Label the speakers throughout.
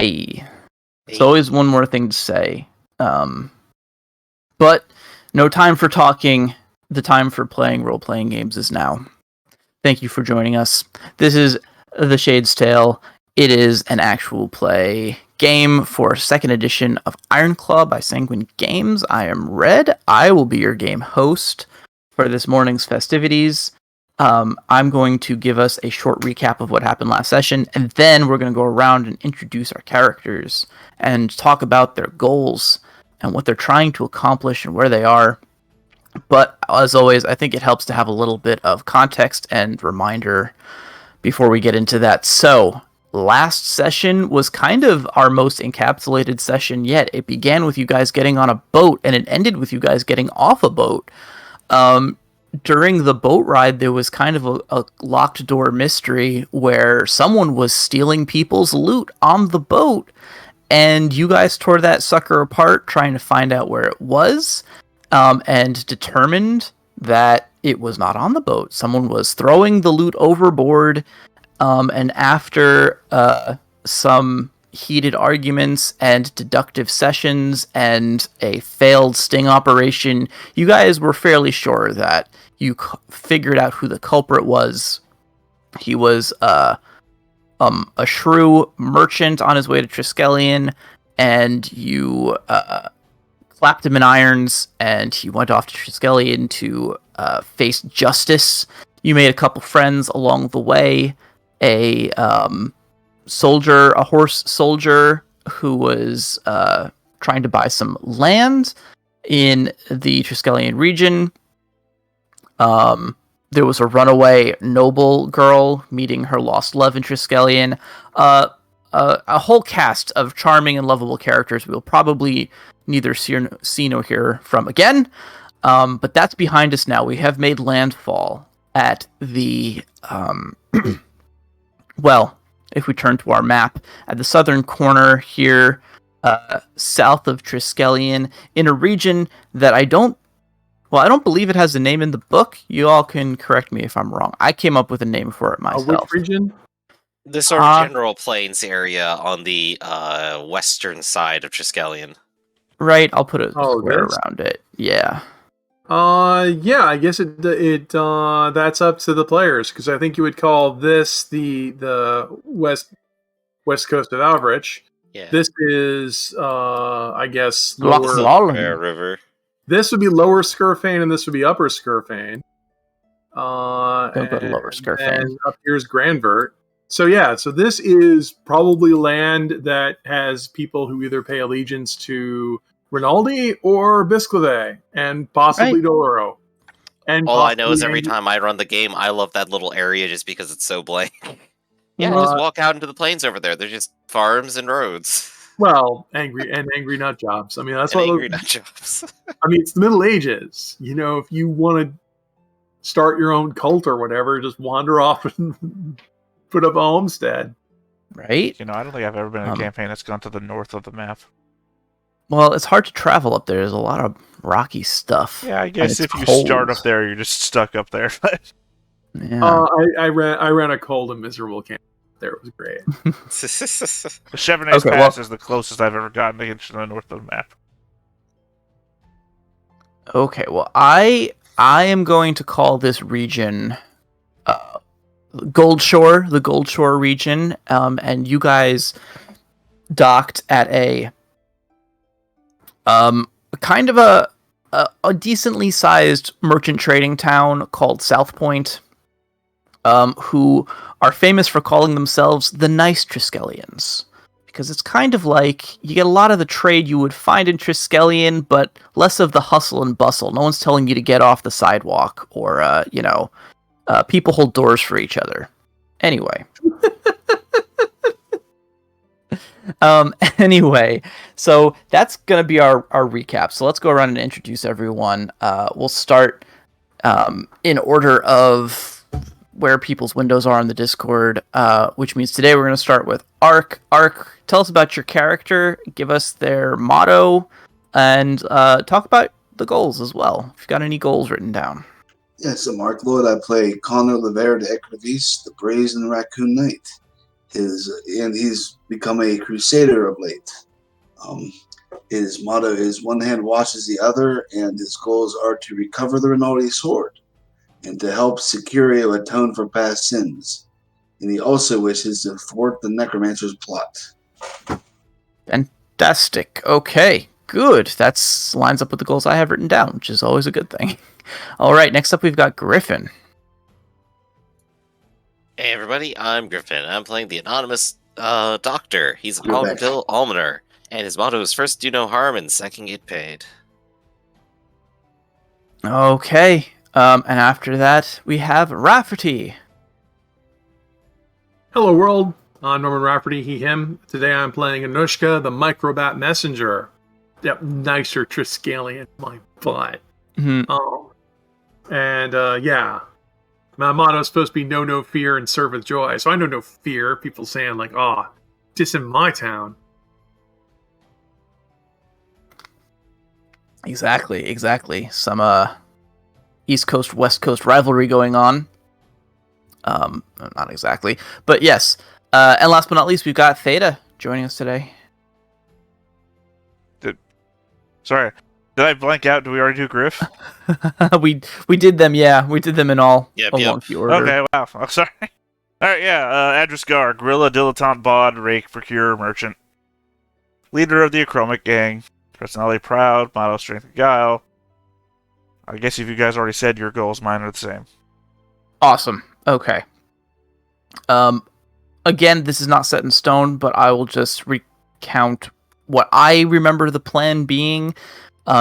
Speaker 1: Hey. There's always one more thing to say. But no time for talking. The time for playing role-playing games is now. Thank you for joining us. This is The Shade's Tale. It is an actual play game for 2nd edition of Ironclaw by Sanguine Games. I am Red. I will be your game host for this morning's festivities. I'm going to give us a short recap of what happened last session, and then we're going to go around and introduce our characters and talk about their goals and what they're trying to accomplish and where they are. But as always, I think it helps to have a little bit of context and reminder before we get into that. So, last session was kind of our most encapsulated session yet. It began with you guys getting on a boat, and it ended with you guys getting off a boat. During the boat ride, there was kind of a locked door mystery where someone was stealing people's loot on the boat, and you guys tore that sucker apart trying to find out where it was, and determined that it was not on the boat. Someone was throwing the loot overboard, and after some heated arguments and deductive sessions and a failed sting operation, you guys were fairly sure that you figured out who the culprit was. He was a shrew merchant on his way to Triskellion, and you clapped him in irons, and he went off to Triskellion to face justice. You made a couple friends along the way. A horse soldier who was trying to buy some land in the Triskellion region. There was a runaway noble girl meeting her lost love in Triskellion. A whole cast of charming and lovable characters we'll probably neither see nor hear from again. But that's behind us now. We have made landfall at the... well, if we turn to our map, at the southern corner here, south of Triskellion, in a region that I don't believe it has a name in the book. You all can correct me if I'm wrong. I came up with a name for it myself.
Speaker 2: Which region?
Speaker 3: The sort of general plains area on the western side of Triskellion.
Speaker 1: Right, I'll put a square around it. Yeah.
Speaker 2: Yeah, I guess it that's up to the players, because I think you would call this the west coast of Alvrich.
Speaker 3: Yeah.
Speaker 2: This is I guess
Speaker 3: lower river.
Speaker 2: This would be Lower Skurfane, and this would be Upper Skurfane.
Speaker 1: Don't go to Lower Skurfane.
Speaker 2: And up here's Grandvert. So yeah, so this is probably land that has people who either pay allegiance to Rinaldi or Bisclave, and possibly Doloro. And
Speaker 3: all I know is every time I run the game, I love that little area just because it's so blank. Yeah, just walk out into the plains over there. They're just farms and roads.
Speaker 2: Well, angry nut jobs. I mean, that's what
Speaker 3: angry nut jobs.
Speaker 2: I mean, it's the Middle Ages. You know, if you want to start your own cult or whatever, just wander off and put up a homestead.
Speaker 1: Right?
Speaker 4: You know, I don't think I've ever been in a campaign that's gone to the north of the map.
Speaker 1: Well, it's hard to travel up there. There's a lot of rocky stuff.
Speaker 4: Yeah, I guess if you start up there, you're just stuck up there.
Speaker 1: Yeah.
Speaker 2: I ran a cold and miserable camp. There, it was great.
Speaker 4: The Chevenet's Pass is the closest I've ever gotten to into the north of the map.
Speaker 1: Okay, well, I am going to call this region Goldshore, the Goldshore region, and you guys docked at a kind of a decently sized merchant trading town called South Point, who are famous for calling themselves the nice Triskellions, because it's kind of like you get a lot of the trade you would find in Triskellion, but less of the hustle and bustle. No one's telling you to get off the sidewalk, or people hold doors for each other. Anyway. Anyway, so that's going to be our recap. So let's go around and introduce everyone. We'll start in order of where people's windows are on the Discord, which means today we're going to start with Ark. Ark, tell us about your character, give us their motto, and talk about the goals as well, if you've got any goals written down.
Speaker 5: Yes, I'm Mark Lord. I play Connor Levere de Ecrivis, the Brazen Raccoon Knight. and he's become a crusader of late. His motto is "One hand washes the other," and his goals are to recover the Rinaldi sword and to help Securio atone for past sins. And he also wishes to thwart the necromancer's plot.
Speaker 1: Fantastic. Okay, good. That's lines up with the goals I have written down, which is always a good thing. All right, next up we've got Griffin.
Speaker 3: Hey everybody, I'm Griffin. I'm playing the anonymous doctor. He's a Polypill almoner, and his motto is first do no harm and second get paid.
Speaker 1: Okay, and after that we have Rafferty.
Speaker 2: Hello world, I'm Norman Rafferty, he, him. Today I'm playing Anushka, the Microbat Messenger. Yep, nicer Triskellion, my butt. Yeah. My motto is supposed to be know no fear and serve with joy. So I know no fear. People saying like, just in my town.
Speaker 1: Exactly. Some East Coast, West Coast rivalry going on. Not exactly. But yes. And last but not least, we've got Theta joining us today.
Speaker 4: Sorry. Did I blank out? Did we already do Griff?
Speaker 1: we did them, yeah. We did them in all along the order.
Speaker 4: Okay, wow. I'm sorry. Alright, yeah. Adrisgar, Gorilla, Dilettante, Bod, Rake, Procure, Merchant. Leader of the Achromic Gang. Personality proud, motto strength and guile. I guess if you guys already said your goals, mine are the same.
Speaker 1: Awesome. Okay. Again, this is not set in stone, but I will just recount what I remember the plan being.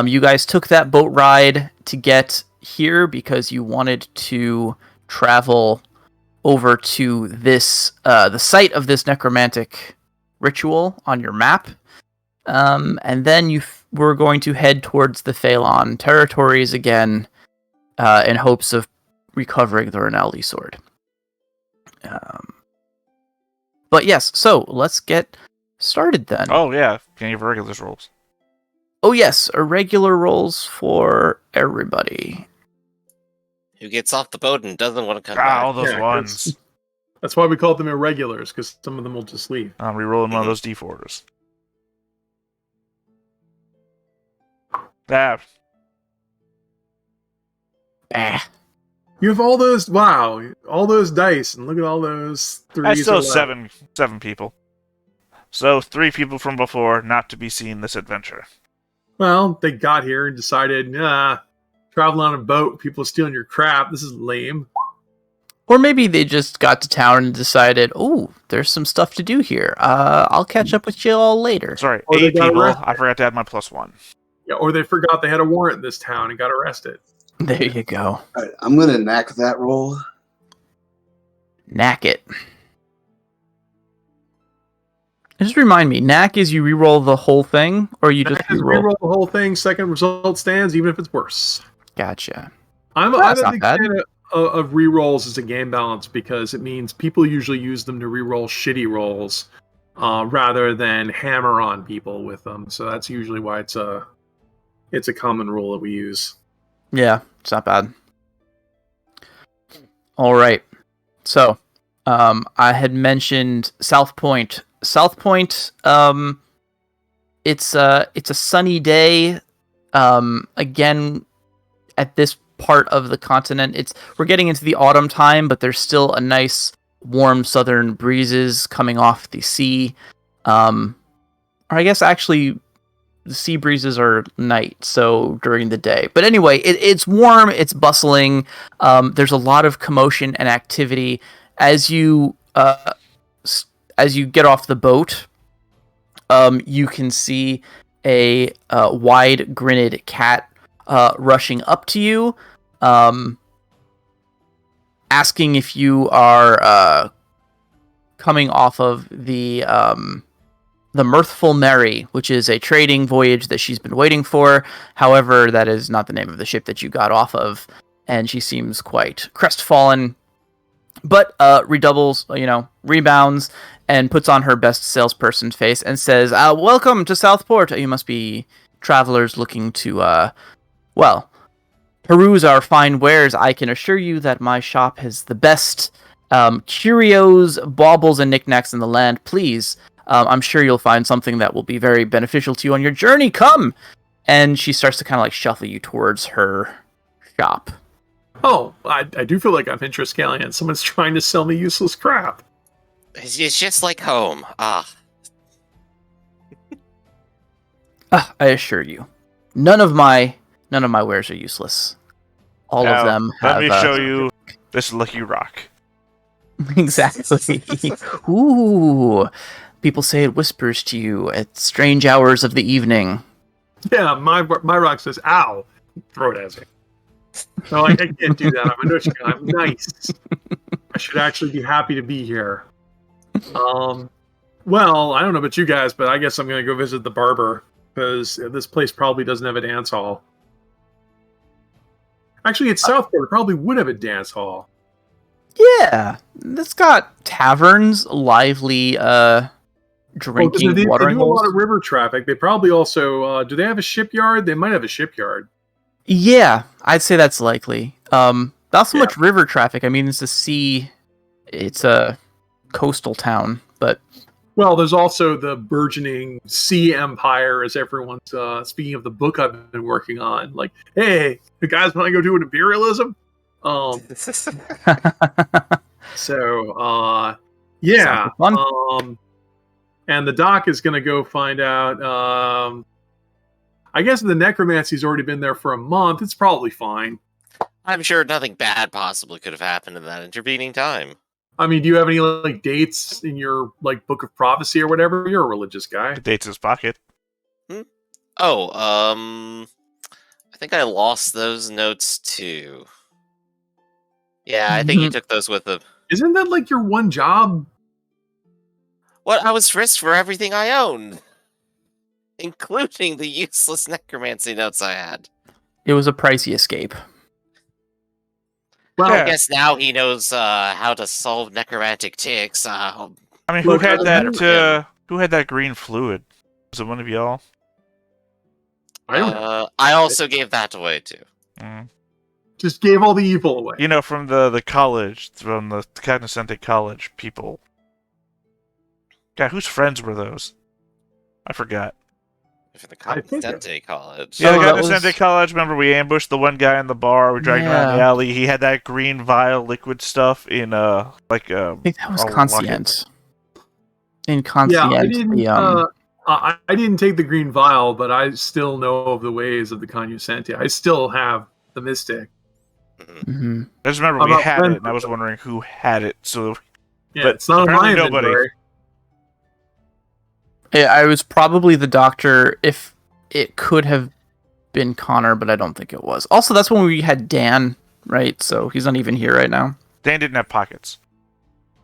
Speaker 1: You guys took that boat ride to get here because you wanted to travel over to this, the site of this necromantic ritual on your map. And then you were going to head towards the Phalon territories again, in hopes of recovering the Rinaldi sword. But yes, so let's get started then.
Speaker 4: Oh yeah, can you have regular rolls?
Speaker 1: Oh yes, irregular rolls for everybody.
Speaker 3: Who gets off the boat and doesn't want to come back?
Speaker 4: All those ones.
Speaker 2: That's why we call them irregulars, because some of them will just leave.
Speaker 4: I'm re-rolling one of those D4s.
Speaker 1: Ah.
Speaker 2: You have all those, all those dice, and look at all those threes.
Speaker 4: I still have seven people. So 3 people from before, not to be seen this adventure.
Speaker 2: Well, they got here and decided, traveling on a boat, people stealing your crap, this is lame.
Speaker 1: Or maybe they just got to town and decided, there's some stuff to do here. I'll catch up with you all later.
Speaker 4: Sorry,
Speaker 2: or
Speaker 4: 8 people. I forgot to add my +1.
Speaker 2: Yeah, or they forgot they had a warrant in this town and got arrested.
Speaker 1: There you go.
Speaker 5: All right, I'm going to knack that roll.
Speaker 1: Knack it. Just remind me, knack is you reroll the whole thing, or you just
Speaker 2: reroll the whole thing, second result stands, even if it's worse.
Speaker 1: Gotcha.
Speaker 2: I'm a big fan of rerolls as a game balance because it means people usually use them to reroll shitty rolls rather than hammer on people with them. So that's usually why it's a common rule that we use.
Speaker 1: Yeah, it's not bad. All right. So, I had mentioned South Point. South Point, it's a sunny day. Again, at this part of the continent, we're getting into the autumn time, but there's still a nice warm southern breezes coming off the sea. Or I guess actually the sea breezes are night, so during the day. But anyway, it's warm, it's bustling. There's a lot of commotion and activity as you get off the boat. You can see a wide-grinned cat rushing up to you, asking if you are coming off of the Mirthful Mary, which is a trading voyage that she's been waiting for. However, that is not the name of the ship that you got off of, and she seems quite crestfallen, but rebounds and puts on her best salesperson face and says, "Welcome to Southport. You must be travelers looking to, peruse our fine wares. I can assure you that my shop has the best curios, baubles, and knickknacks in the land, please. I'm sure you'll find something that will be very beneficial to you on your journey. Come! And she starts to kind of like shuffle you towards her shop.
Speaker 2: Oh, I do feel like I'm in Triskellion. Someone's trying to sell me useless crap.
Speaker 3: It's just like home.
Speaker 1: I assure you, none of my wares are useless. All of them have...
Speaker 4: Let me show you this lucky rock.
Speaker 1: Exactly. Ooh. People say it whispers to you at strange hours of the evening.
Speaker 2: Yeah, my rock says, ow. Throw it at me. No, I can't do that. I'm a Nushka. I'm nice. I should actually be happy to be here. Well, I don't know about you guys, but I guess I'm going to go visit the barber, because this place probably doesn't have a dance hall. Actually, it's Southport. It probably would have a dance hall.
Speaker 1: Yeah. It's got taverns, lively drinking,
Speaker 2: they
Speaker 1: watering
Speaker 2: do a
Speaker 1: holes.
Speaker 2: lot of river traffic. They probably also... do they have a shipyard? They might have a shipyard.
Speaker 1: Yeah, I'd say that's likely. Not so much river traffic. I mean, it's a sea... It's a coastal town, but...
Speaker 2: Well, there's also the burgeoning sea empire, as everyone's speaking of the book I've been working on. Like, hey, you guys want to go do an imperialism? Yeah. And the doc is going to go find out. I guess the necromancy's already been there for a month. It's probably fine.
Speaker 3: I'm sure nothing bad possibly could have happened in that intervening time.
Speaker 2: I mean, do you have any like dates in your like book of prophecy or whatever? You're a religious guy.
Speaker 4: Dates in his pocket.
Speaker 3: Oh, I think I lost those notes too. Yeah, I think he took those with him.
Speaker 2: Isn't that like your one job?
Speaker 3: What? I was risked for everything I owned, including the useless necromancy notes I had.
Speaker 1: It was a pricey escape.
Speaker 2: Well,
Speaker 3: I guess now he knows how to solve necromantic ticks.
Speaker 4: I mean, who had that green fluid? Was it one of y'all?
Speaker 2: I don't know.
Speaker 3: I also gave that away too.
Speaker 2: Just gave all the evil away.
Speaker 4: You know, from the college, from the Cognoscente College people. God, whose friends were those? I forgot.
Speaker 3: For the Cognoscente College.
Speaker 4: Yeah, the Cognoscente College. Remember, we ambushed the one guy in the bar. We dragged him around the alley. He had that green vial liquid stuff in
Speaker 1: I think that was Conscient. In Conscient,
Speaker 2: I didn't take the green vial, but I still know of the ways of the Cognoscente. I still have the Mystic.
Speaker 1: Mm-hmm.
Speaker 4: I just remember we had it, and I was wondering who had it. So,
Speaker 2: yeah, but it's not in my
Speaker 4: nobody.
Speaker 1: Yeah, I was probably the doctor. If it could have been Connor, but I don't think it was. Also, that's when we had Dan, right? So he's not even here right now.
Speaker 4: Dan didn't have pockets.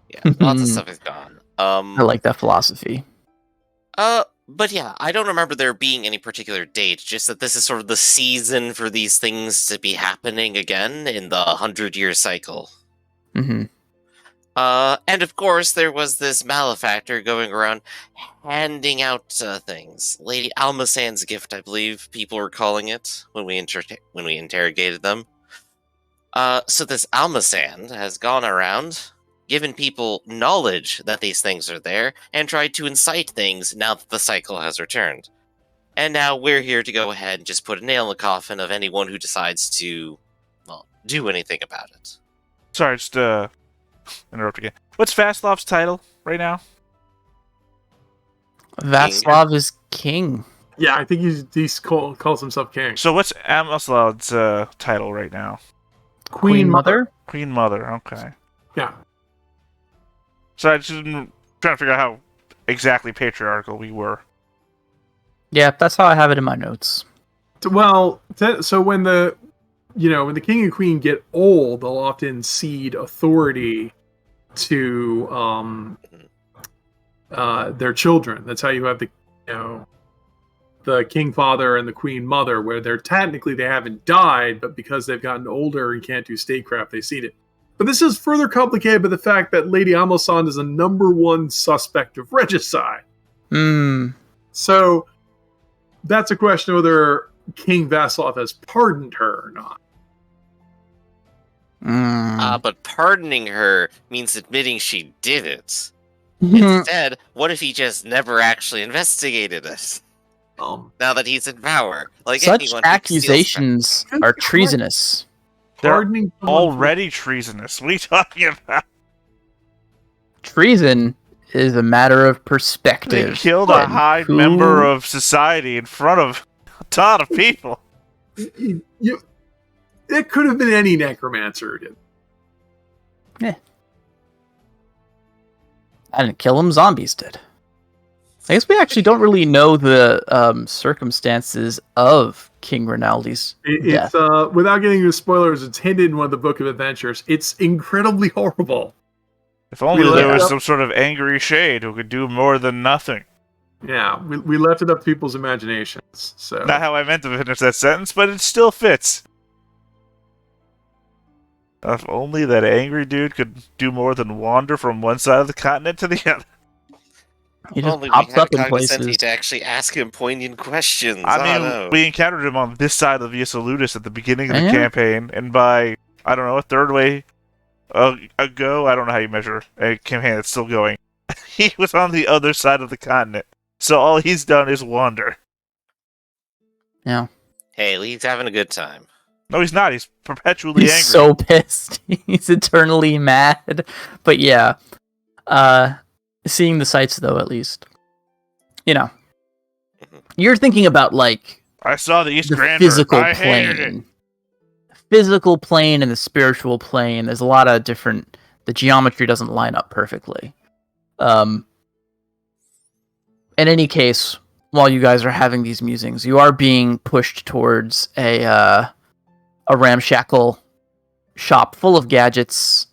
Speaker 3: Yeah, lots of stuff is gone.
Speaker 1: I like that philosophy.
Speaker 3: But yeah, I don't remember there being any particular date, just that this is sort of the season for these things to be happening again in the 100-year cycle.
Speaker 1: Mm-hmm.
Speaker 3: And of course, there was this malefactor going around handing out things. Lady Almasan's gift, I believe people were calling it when we interrogated them. So this Almasan has gone around, given people knowledge that these things are there, and tried to incite things now that the cycle has returned. And now we're here to go ahead and just put a nail in the coffin of anyone who decides to, well, do anything about it.
Speaker 4: Sorry, just interrupt again. What's Vaslov's title right now?
Speaker 1: Vaslov is king.
Speaker 2: Yeah, I think he calls himself king.
Speaker 4: So what's Vaslov's title right now?
Speaker 1: Queen Mother?
Speaker 4: Queen Mother, okay.
Speaker 2: Yeah.
Speaker 4: So I just trying to figure out how exactly patriarchal we were.
Speaker 1: Yeah, that's how I have it in my notes.
Speaker 2: Well, so when the king and queen get old, they'll often cede authority to their children. That's how you have the king father and the queen mother, where they haven't died, but because they've gotten older and can't do statecraft, they cede it. But this is further complicated by the fact that Lady Amosan is a #1 suspect of regicide. So that's a question of whether King Vaslov has pardoned her or not.
Speaker 3: But pardoning her means admitting she did it. Instead, what if he just never actually investigated it? Now that he's in power, like
Speaker 1: Such
Speaker 3: anyone who
Speaker 1: accusations are treasonous.
Speaker 4: They're
Speaker 2: Pardoning someone
Speaker 4: already treasonous. What are you talking about?
Speaker 1: Treason is a matter of
Speaker 4: They
Speaker 1: perspective.
Speaker 4: killed a
Speaker 1: And
Speaker 4: high
Speaker 1: who-
Speaker 4: member of society in front of a ton of people.
Speaker 2: It could have been any necromancer.
Speaker 1: I didn't kill him, zombies did. I guess we actually don't really know the circumstances of King Rinaldi's death.
Speaker 2: It's without getting into spoilers, it's hinted in one of the Book of Adventures. It's incredibly horrible.
Speaker 4: If only
Speaker 2: We
Speaker 4: there
Speaker 2: left
Speaker 4: was
Speaker 2: up-
Speaker 4: some sort of angry shade who could do more than nothing.
Speaker 2: Yeah, we left it up to people's imaginations. So
Speaker 4: Not how I meant to finish that sentence, but it still fits. If only that angry dude could do more than wander from one side of the continent to the other.
Speaker 1: He just
Speaker 3: only we
Speaker 1: pops
Speaker 3: had
Speaker 1: up in
Speaker 3: Cognoscenti
Speaker 1: places.
Speaker 3: to actually ask him poignant questions.
Speaker 4: I mean,
Speaker 3: no.
Speaker 4: we encountered him on this side of Via Salutis at the beginning of the
Speaker 1: Yeah.
Speaker 4: campaign, and by, I don't know, a third way ago, I don't know how you measure a campaign that's still going, he was on the other side of the continent. So all he's done is wander.
Speaker 1: Yeah.
Speaker 3: Hey, Lee's having a good time.
Speaker 4: No, he's not. He's perpetually
Speaker 1: He's
Speaker 4: angry.
Speaker 1: so pissed. He's eternally mad. But yeah. Seeing the sights, though, at least. You know. You're thinking about, like,
Speaker 4: I saw the East
Speaker 1: the
Speaker 4: Grander.
Speaker 1: physical
Speaker 4: I hated it.
Speaker 1: plane. Physical plane and the spiritual plane. There's a lot of different... The geometry doesn't line up perfectly. In any case, while you guys are having these musings, you are being pushed towards a ramshackle shop full of gadgets.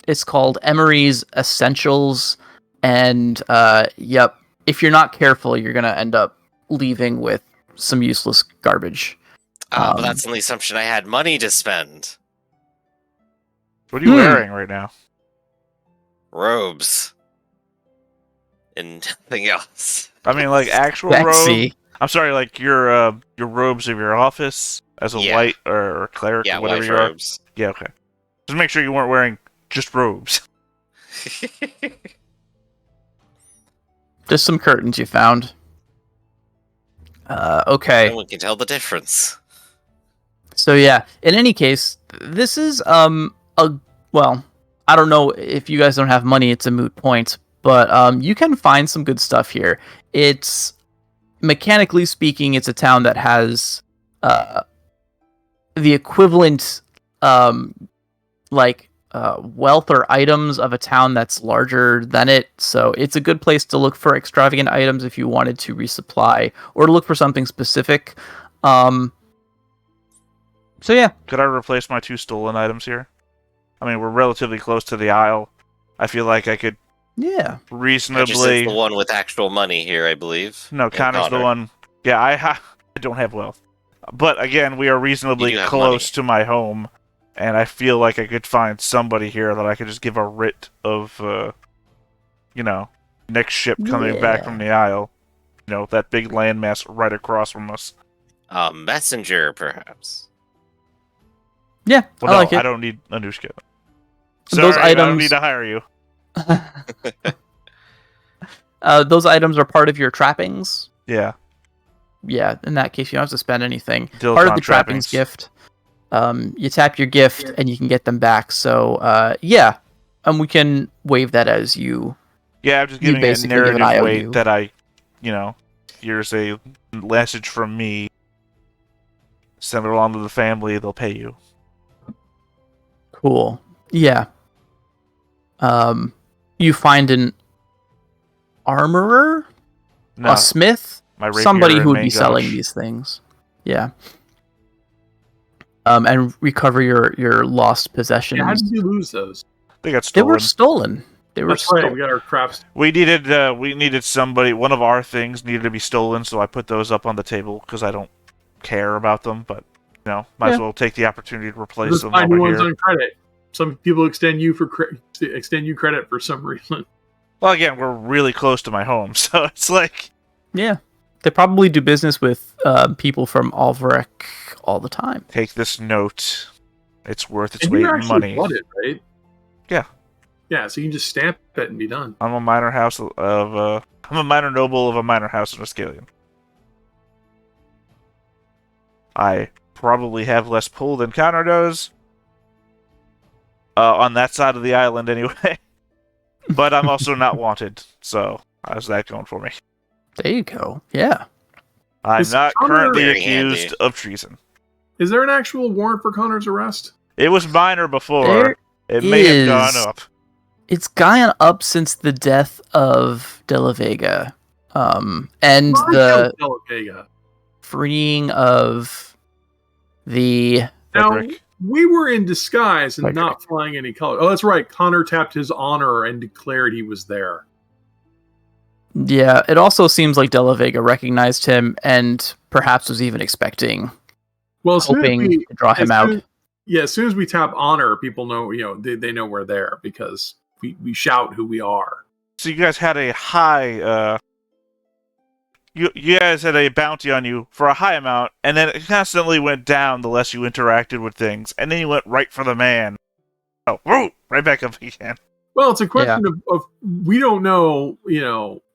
Speaker 1: It's called Emery's Essentials, and yep, if you're not careful, you're gonna end up leaving with some useless garbage.
Speaker 3: But that's on the assumption I had money to spend.
Speaker 4: What are you wearing right now?
Speaker 3: Robes. And nothing else.
Speaker 4: I mean, like actual robe.
Speaker 1: Sexy.
Speaker 4: I'm sorry, like your robes of your office as a
Speaker 3: Yeah.
Speaker 4: white or cleric
Speaker 3: Yeah,
Speaker 4: or whatever
Speaker 3: white
Speaker 4: you are.
Speaker 3: robes.
Speaker 4: Yeah, okay. Just make sure you weren't wearing just robes.
Speaker 1: Just some curtains you found. Okay.
Speaker 3: No one can tell the difference.
Speaker 1: So yeah, in any case, this is well, I don't know if you guys don't have money, it's a moot point, but you can find some good stuff here. It's mechanically speaking, it's a town that has the equivalent wealth or items of a town that's larger than it. So it's a good place to look for extravagant items if you wanted to resupply or to look for something specific. So yeah.
Speaker 4: Could I replace my 2 stolen items here? I mean, we're relatively close to the aisle. I feel like I could
Speaker 1: Yeah.
Speaker 3: Just is
Speaker 4: reasonably...
Speaker 3: the one with actual money here, I believe.
Speaker 4: No,
Speaker 3: And
Speaker 4: Connor's the
Speaker 3: Connor.
Speaker 4: one... Yeah, I don't have wealth. But again, we are reasonably
Speaker 3: You do have
Speaker 4: close to my home, and I feel like I could find somebody here that I could just give a writ of, next ship coming back
Speaker 1: Yeah.
Speaker 4: from the aisle. You know, that big landmass right across from us.
Speaker 3: A messenger, perhaps.
Speaker 1: Yeah,
Speaker 4: Well,
Speaker 1: I
Speaker 4: no,
Speaker 1: like it.
Speaker 4: I don't need Anushka.
Speaker 1: Those
Speaker 4: Sorry, I don't
Speaker 1: items-
Speaker 4: need to hire you.
Speaker 1: Those items are part of your trappings.
Speaker 4: Yeah.
Speaker 1: Yeah, in that case, you don't have to spend anything. Part of
Speaker 4: Dilettante
Speaker 1: the trappings
Speaker 4: trappings.
Speaker 1: gift. You tap your gift and you can get them back. So, yeah. And we can waive that as you.
Speaker 4: Yeah, I'm just
Speaker 1: You
Speaker 4: giving it a
Speaker 1: basically give an
Speaker 4: narrative
Speaker 1: IOU.
Speaker 4: weight that I, here's a message from me. Send it along to the family, they'll pay you.
Speaker 1: Cool. Yeah. You find an armorer?
Speaker 4: No,
Speaker 1: A smith?
Speaker 4: my rapier
Speaker 1: Somebody
Speaker 4: and
Speaker 1: who would
Speaker 4: main
Speaker 1: be selling
Speaker 4: gouge.
Speaker 1: these things. Yeah. And recover your lost possessions.
Speaker 2: Yeah, how did you lose those?
Speaker 4: They got
Speaker 1: They
Speaker 4: stolen.
Speaker 1: were stolen. They were
Speaker 2: That's right.
Speaker 1: stolen.
Speaker 2: We got our craps.
Speaker 4: We needed somebody. One of our things needed to be stolen, so I put those up on the table because I don't care about them. But might as
Speaker 1: Yeah.
Speaker 4: well take the opportunity to replace
Speaker 2: Let's
Speaker 4: them while
Speaker 2: find new
Speaker 4: we're
Speaker 2: ones
Speaker 4: here.
Speaker 2: on credit. Some people extend you credit for some reason.
Speaker 4: Well, again, we're really close to my home, so it's like
Speaker 1: Yeah. They probably do business with people from Alvarek all the time.
Speaker 4: take this note. It's worth its
Speaker 2: And
Speaker 4: weight
Speaker 2: you
Speaker 4: in
Speaker 2: actually
Speaker 4: money.
Speaker 2: bought it, right?
Speaker 4: Yeah.
Speaker 2: Yeah, so you can just stamp it and be done.
Speaker 4: I'm a minor noble of a minor house in Triskellion. I probably have less pull than Connor does. On that side of the island, anyway. But I'm also not wanted, so how's that going for me?
Speaker 1: There you go. Yeah.
Speaker 4: I'm
Speaker 2: Is
Speaker 4: not
Speaker 2: Connor
Speaker 4: currently
Speaker 3: very
Speaker 4: accused
Speaker 3: handy?
Speaker 4: of treason.
Speaker 2: Is there an actual warrant for Connor's arrest?
Speaker 4: It was minor before.
Speaker 1: There
Speaker 4: It may have
Speaker 1: is.
Speaker 4: gone up.
Speaker 1: It's gone up since the death of De La Vega. And
Speaker 2: Well, I
Speaker 1: the
Speaker 2: killed De La Vega.
Speaker 1: freeing of the
Speaker 2: Now,
Speaker 4: Frederick.
Speaker 2: we were in disguise and
Speaker 1: Frederick.
Speaker 2: not flying any color. Oh, that's right. Connor tapped his honor and declared he was there.
Speaker 1: Yeah, it also seems like De La Vega recognized him and perhaps was even expecting,
Speaker 2: Well, as soon as
Speaker 1: hoping
Speaker 2: we,
Speaker 1: to draw him out.
Speaker 2: as soon as we tap honor, people know, they know we're there because we shout who we are.
Speaker 4: So you guys had a high, you guys had a bounty on you for a high amount, and then it constantly went down the less you interacted with things, and then you went right for the man. Oh, whoa, right back up again.
Speaker 2: Well, it's a question of we don't know,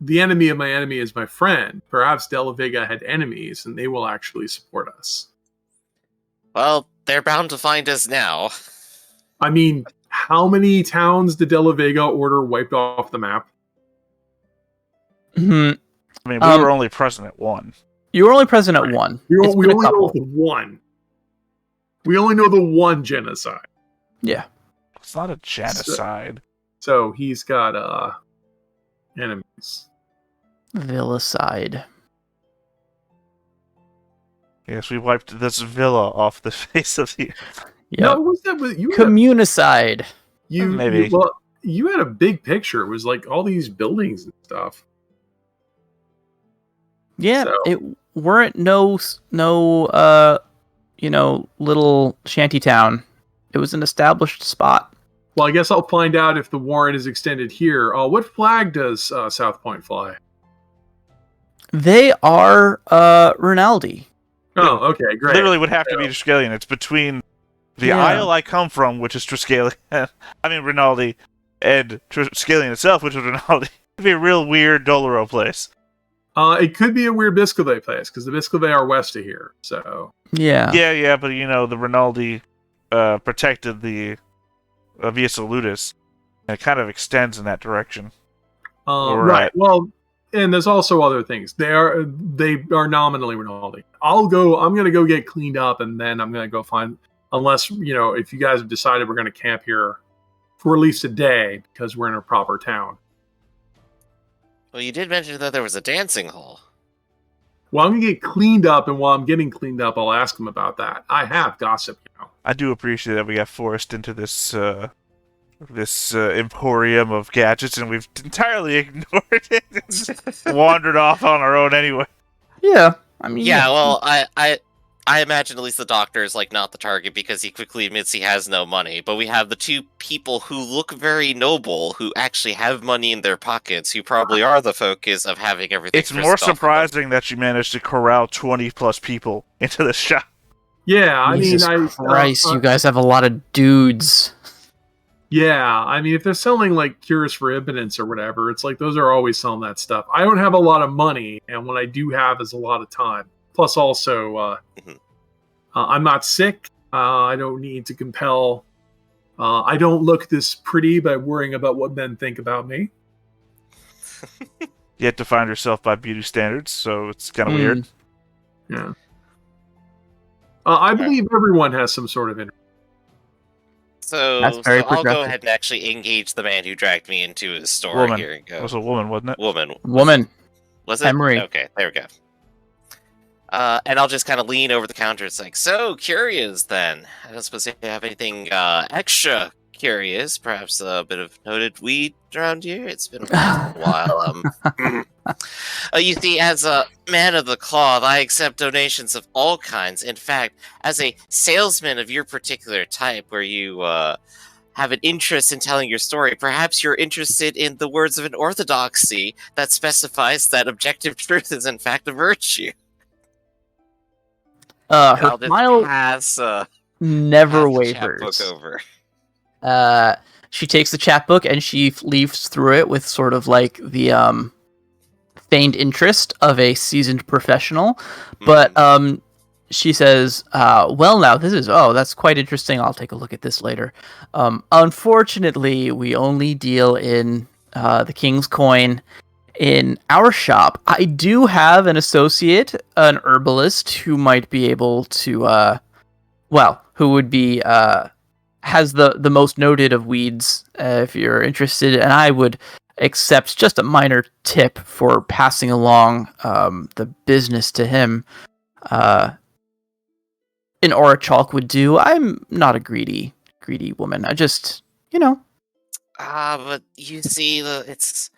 Speaker 2: the enemy of my enemy is my friend. Perhaps De La Vega had enemies and they will actually support us.
Speaker 3: Well, they're bound to find us now.
Speaker 2: I mean, how many towns did De La Vega order wiped off the map?
Speaker 1: Mhm.
Speaker 4: I mean, we were only present at one.
Speaker 1: You were only present at one.
Speaker 2: We
Speaker 1: It's
Speaker 2: only
Speaker 1: been a
Speaker 2: know
Speaker 1: couple.
Speaker 2: the one. We only know the one genocide.
Speaker 1: Yeah.
Speaker 4: It's not a genocide.
Speaker 2: So he's got enemies.
Speaker 1: Villicide.
Speaker 4: Yes, we wiped this villa off the face of the earth.
Speaker 1: Yeah.
Speaker 2: No, what's that? You had
Speaker 1: Communicide.
Speaker 4: Maybe.
Speaker 2: you had a big picture. It was like all these buildings and stuff.
Speaker 1: Yeah,
Speaker 2: So-
Speaker 1: it weren't no little shanty town. It was an established spot.
Speaker 2: Well, I guess I'll find out if the warrant is extended here. What flag does South Point fly?
Speaker 1: They are Rinaldi.
Speaker 2: Oh, okay, great.
Speaker 4: Literally would have to be Triskellion. It's between the
Speaker 1: Yeah.
Speaker 4: isle I come from, which is Triskellion, Rinaldi, and Triskellion itself, which is Rinaldi. It'd be a real weird Doloro place.
Speaker 2: It could be a weird Biscove place because the Biscove are west of here. So
Speaker 1: Yeah.
Speaker 4: Yeah, but the Rinaldi protected the Via Salutis, and it kind of extends in that direction.
Speaker 2: right. Well, and there's also other things. They are nominally Rinaldi. I'm gonna go get cleaned up, and then I'm gonna go find. Unless if you guys have decided we're gonna camp here for at least a day because we're in a proper town.
Speaker 3: Well, you did mention that there was a dancing hall.
Speaker 2: Well, I'm gonna get cleaned up, and while I'm getting cleaned up, I'll ask them about that. I have gossip,
Speaker 4: I do appreciate that we got forced into this emporium of gadgets, and we've entirely ignored it. It's wandered off on our own anyway.
Speaker 1: Yeah. I mean,
Speaker 3: Yeah, well, I imagine at least the doctor is not the target because he quickly admits he has no money. But we have the two people who look very noble, who actually have money in their pockets, who probably are the focus of having everything.
Speaker 4: It's more surprising that you managed to corral 20 plus people into the shop.
Speaker 2: Yeah, I
Speaker 1: Jesus
Speaker 2: mean,
Speaker 1: Christ, you guys have a lot of dudes.
Speaker 2: Yeah, I mean, if they're selling cures for impotence or whatever, it's those are always selling that stuff. I don't have a lot of money, and what I do have is a lot of time. Plus, also, I'm not sick. I don't need to compel. I don't look this pretty by worrying about what men think about me.
Speaker 4: You have to find yourself by beauty standards, so it's kind of
Speaker 1: Mm.
Speaker 4: weird.
Speaker 2: Yeah. I believe everyone has some sort of interest.
Speaker 3: So,
Speaker 1: That's very
Speaker 3: I'll go
Speaker 1: progressive.
Speaker 3: ahead and actually engage the man who dragged me into his store.
Speaker 4: Woman.
Speaker 3: Here and
Speaker 4: It
Speaker 3: go.
Speaker 4: was a woman, wasn't it?
Speaker 3: Woman. Was it?
Speaker 1: Emery.
Speaker 3: Okay, there we go. And I'll just kind of lean over the counter. It's so curious then. I don't suppose you have anything extra curious. Perhaps a bit of noted weed around here. It's been a while. You see, as a man of the cloth, I accept donations of all kinds. In fact, as a salesman of your particular type, where you have an interest in telling your story, perhaps you're interested in the words of an orthodoxy that specifies that objective truth is in fact a virtue.
Speaker 1: Her
Speaker 3: I'll just
Speaker 1: smile.
Speaker 3: pass
Speaker 1: never
Speaker 3: Pass the chapbook
Speaker 1: wavers.
Speaker 3: over.
Speaker 1: She takes the chapbook and she leaves through it with sort of like the feigned interest of a seasoned professional. But she says, well, now that's quite interesting. I'll take a look at this later. Unfortunately, we only deal in the King's coin in our shop. I do have an associate, an herbalist, who might be able to, who would be, has the most noted of weeds, if you're interested, and I would accept just a minor tip for passing along the business to him. An orichalk would do. I'm not a greedy woman. I just,
Speaker 3: But you see, it's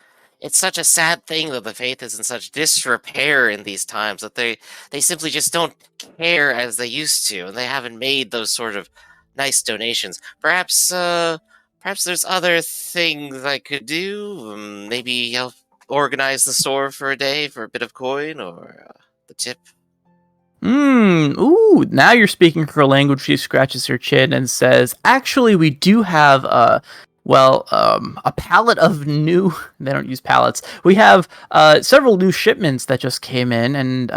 Speaker 3: such a sad thing that the faith is in such disrepair in these times that they simply just don't care as they used to, and they haven't made those sort of nice donations. Perhaps there's other things I could do. Maybe I'll organize the store for a day for a bit of coin or the tip.
Speaker 1: Ooh, now you're speaking her language. She scratches her chin and says, actually, we do have a pallet of new, they don't use pallets. We have several new shipments that just came in, and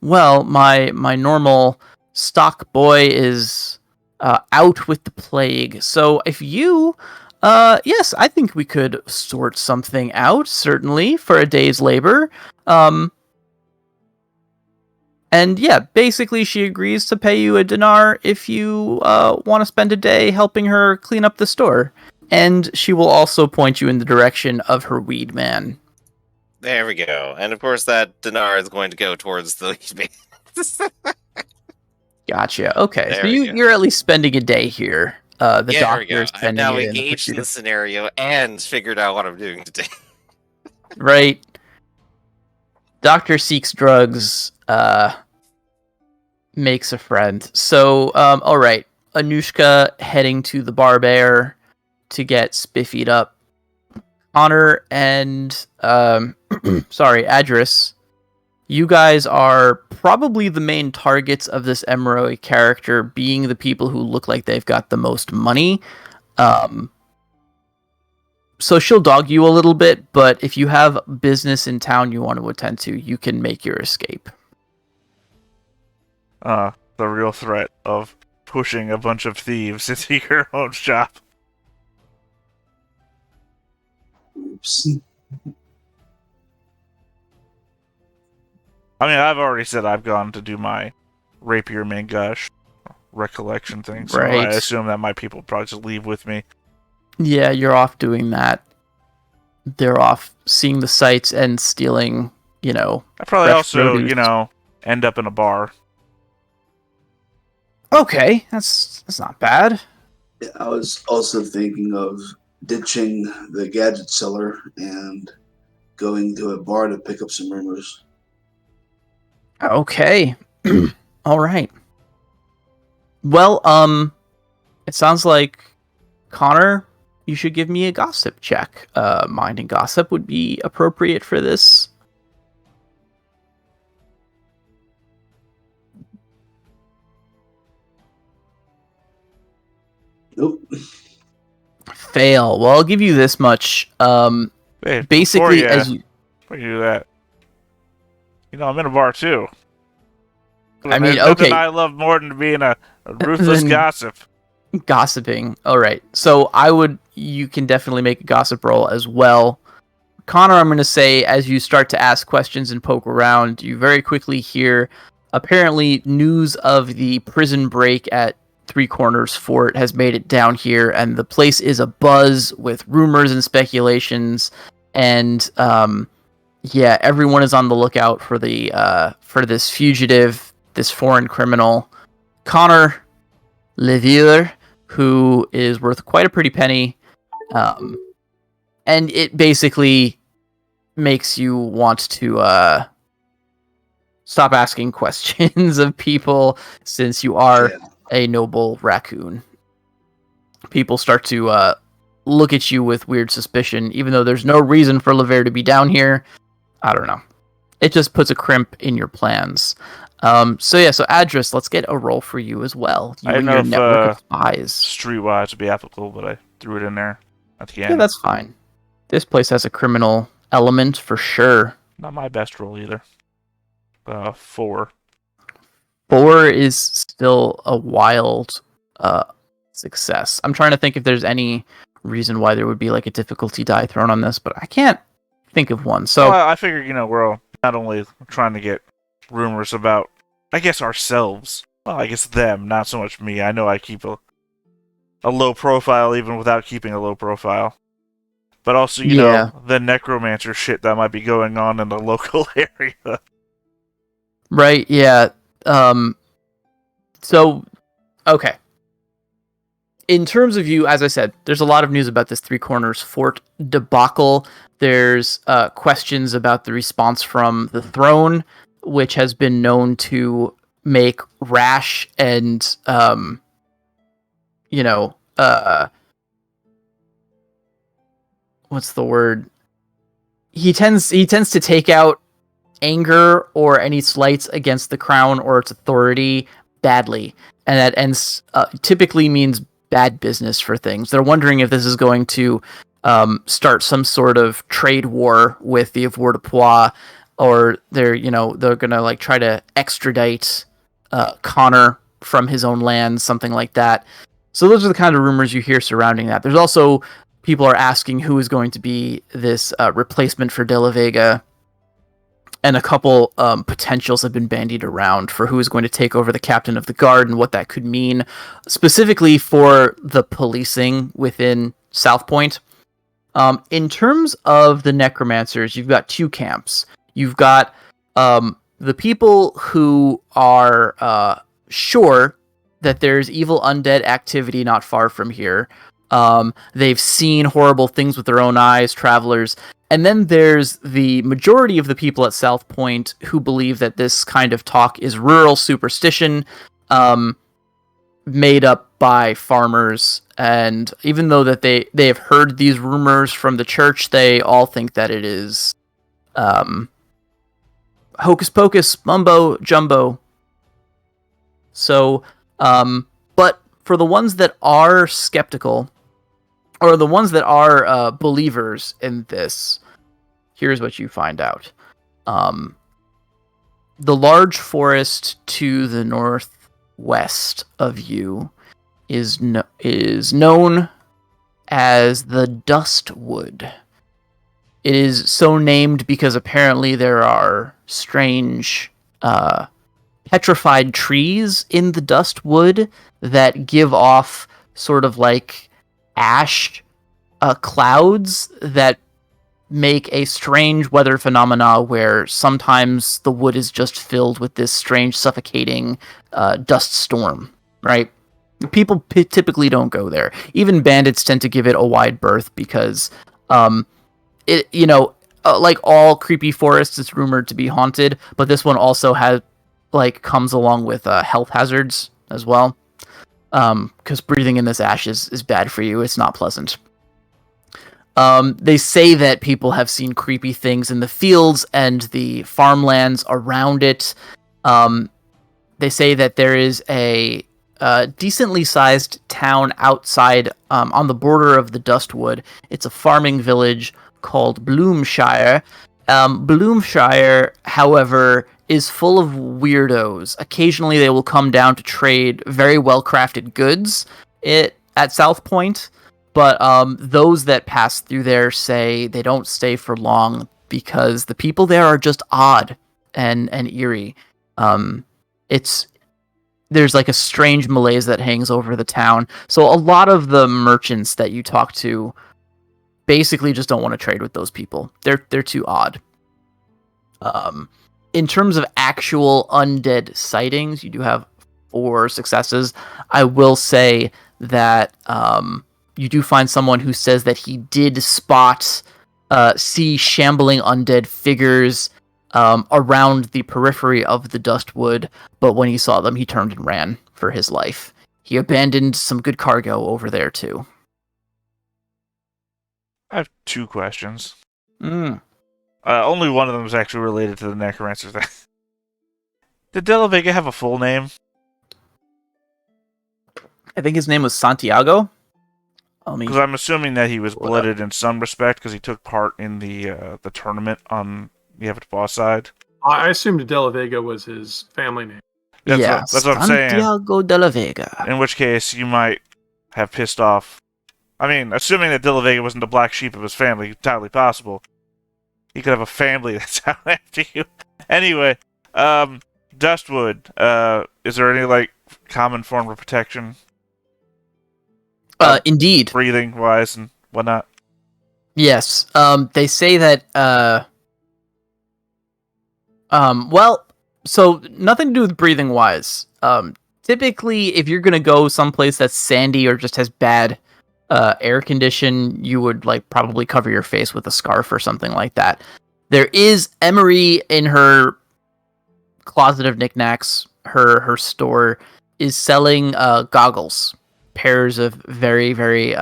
Speaker 1: my normal stock boy is out with the plague. So if you, yes, I think we could sort something out, certainly, for a day's labor. And yeah, basically she agrees to pay you a dinar if you want to spend a day helping her clean up the store. And she will also point you in the direction of her weed man.
Speaker 3: There we go. And of course that dinar is going to go towards the weed man.
Speaker 1: Gotcha. Okay,
Speaker 3: There
Speaker 1: so you're at least spending a day here. The doctor is
Speaker 3: I've now
Speaker 1: spending it
Speaker 3: engaged in the scenario and figured out what I'm doing today.
Speaker 1: Right. Doctor seeks drugs, makes a friend. So, alright. Anushka heading to the Barbear to get spiffied up. Connor and, Adris, you guys are probably the main targets of this Emeroi character, being the people who look like they've got the most money. So she'll dog you a little bit, but if you have business in town you want to attend to, you can make your escape.
Speaker 4: The real threat of pushing a bunch of thieves into your own shop.
Speaker 5: Oops.
Speaker 4: I mean, I've already said I've gone to do my rapier mangush recollection thing, so
Speaker 1: Right.
Speaker 4: I assume that my people probably just leave with me.
Speaker 1: Yeah, you're off doing that. They're off seeing the sights and stealing,
Speaker 4: I probably
Speaker 1: fresh
Speaker 4: also,
Speaker 1: produce.
Speaker 4: end up in a bar.
Speaker 1: Okay, that's not bad.
Speaker 5: Yeah, I was also thinking of ditching the gadget seller and going to a bar to pick up some rumors.
Speaker 1: Okay. All right. Well, it sounds like Connor, you should give me a gossip check. Mind and gossip would be appropriate for this.
Speaker 5: Nope.
Speaker 1: Fail. Well, I'll give you this much.
Speaker 4: Hey,
Speaker 1: Basically,
Speaker 4: before
Speaker 1: as you,
Speaker 4: you do that, I'm in a bar too.
Speaker 1: I mean,
Speaker 4: There's nothing
Speaker 1: okay.
Speaker 4: I love more than being a ruthless
Speaker 1: Then-
Speaker 4: gossip.
Speaker 1: gossiping. All right. So you can definitely make a gossip roll as well. Connor, I'm going to say, as you start to ask questions and poke around, you very quickly hear apparently news of the prison break at Three Corners Fort has made it down here, and the place is abuzz with rumors and speculations. And everyone is on the lookout for for this fugitive, this foreign criminal, Connor Leville, who is worth quite a pretty penny. And it basically makes you want to stop asking questions of people, since you are a noble raccoon. People start to look at you with weird suspicion, even though there's no reason for Lever to be down here. I don't know. it just puts a crimp in your plans. So Adris, let's get a roll for you as well. You
Speaker 4: I
Speaker 1: and
Speaker 4: don't
Speaker 1: your
Speaker 4: know
Speaker 1: network
Speaker 4: if
Speaker 1: of spies.
Speaker 4: streetwise would be applicable, but I threw it in there at the end.
Speaker 1: Yeah, that's fine. This place has a criminal element for sure.
Speaker 4: Not my best roll either. 4.
Speaker 1: 4 is still a wild success. I'm trying to think if there's any reason why there would be like a difficulty die thrown on this, but I can't think of one. So
Speaker 4: well, I figure, we're all not only trying to get rumors about, I guess, ourselves. Well, I guess them, not so much me. I know I keep a low profile even without keeping a low profile. But also, you know, the necromancer shit that might be going on in the local area.
Speaker 1: Right, yeah. Okay. In terms of you, as I said, there's a lot of news about this Three Corners Fort debacle. There's questions about the response from the throne, which has been known to make rash and, what's the word? He tends to take out anger or any slights against the crown or its authority badly, and that ends typically means bad business for things. They're wondering if this is going to start some sort of trade war with the Avoirdupois, or they're gonna like try to extradite Connor from his own land, something like that. So those are the kind of rumors you hear surrounding that. There's also people are asking who is going to be this replacement for De La Vega, and a couple potentials have been bandied around for who is going to take over the captain of the guard and what that could mean, specifically for the policing within South Point. In terms of the necromancers, you've got two camps. You've got the people who are sure that there's evil undead activity not far from here. They've seen horrible things with their own eyes, travelers. And then there's the majority of the people at South Point who believe that this kind of talk is rural superstition, made up by farmers. And even though that they have heard these rumors from the church, they all think that it is hocus pocus, mumbo jumbo. So, but for the ones that are skeptical, or the ones that are believers in this, here's what you find out. The large forest to the northwest of you is known as the Dustwood. It is so named because apparently there are strange petrified trees in the Dustwood that give off sort of like ash clouds that make a strange weather phenomena where sometimes the wood is just filled with this strange suffocating dust storm, right? People typically don't go there. Even bandits tend to give it a wide berth because like all creepy forests, it's rumored to be haunted, but this one also comes along with health hazards as well. Because breathing in this ash is bad for you. It's not pleasant. They say that people have seen creepy things in the fields and the farmlands around it. They say that there is a decently sized town outside on the border of the Dustwood. It's a farming village called Bloomshire. Bloomshire, however, is full of weirdos. Occasionally they will come down to trade very well-crafted goods at South Point, but those that pass through there say they don't stay for long because the people there are just odd and eerie. There's like a strange malaise that hangs over the town. So a lot of the merchants that you talk to basically just don't want to trade with those people. They're too odd. In terms of actual undead sightings, you do have 4 successes. I will say that you do find someone who says that he did see shambling undead figures around the periphery of the Dustwood, but when he saw them, he turned and ran for his life. He abandoned some good cargo over there, too.
Speaker 4: I have 2 questions. Only one of them is actually related to the necromancer thing. Did De La Vega have a full name?
Speaker 1: I think his name was Santiago.
Speaker 4: Because I'm assuming that he was blooded in some respect because he took part in the tournament on the Avid Boss side.
Speaker 2: I assumed De La Vega was his family name.
Speaker 4: That's what I'm saying.
Speaker 1: Santiago de la Vega.
Speaker 4: In which case, you might have pissed off. I mean, assuming that De La Vega wasn't the black sheep of his family, entirely possible. He could have a family that's out after you. Anyway, Dustwood, is there any, common form of protection?
Speaker 1: Indeed.
Speaker 4: Breathing-wise and whatnot?
Speaker 1: Yes. They say that, so nothing to do with breathing-wise. Typically, if you're gonna go someplace that's sandy or just has bad air condition, you would probably cover your face with a scarf or something like that. There is Emery in her closet of knickknacks. Her store is selling goggles, pairs of very, very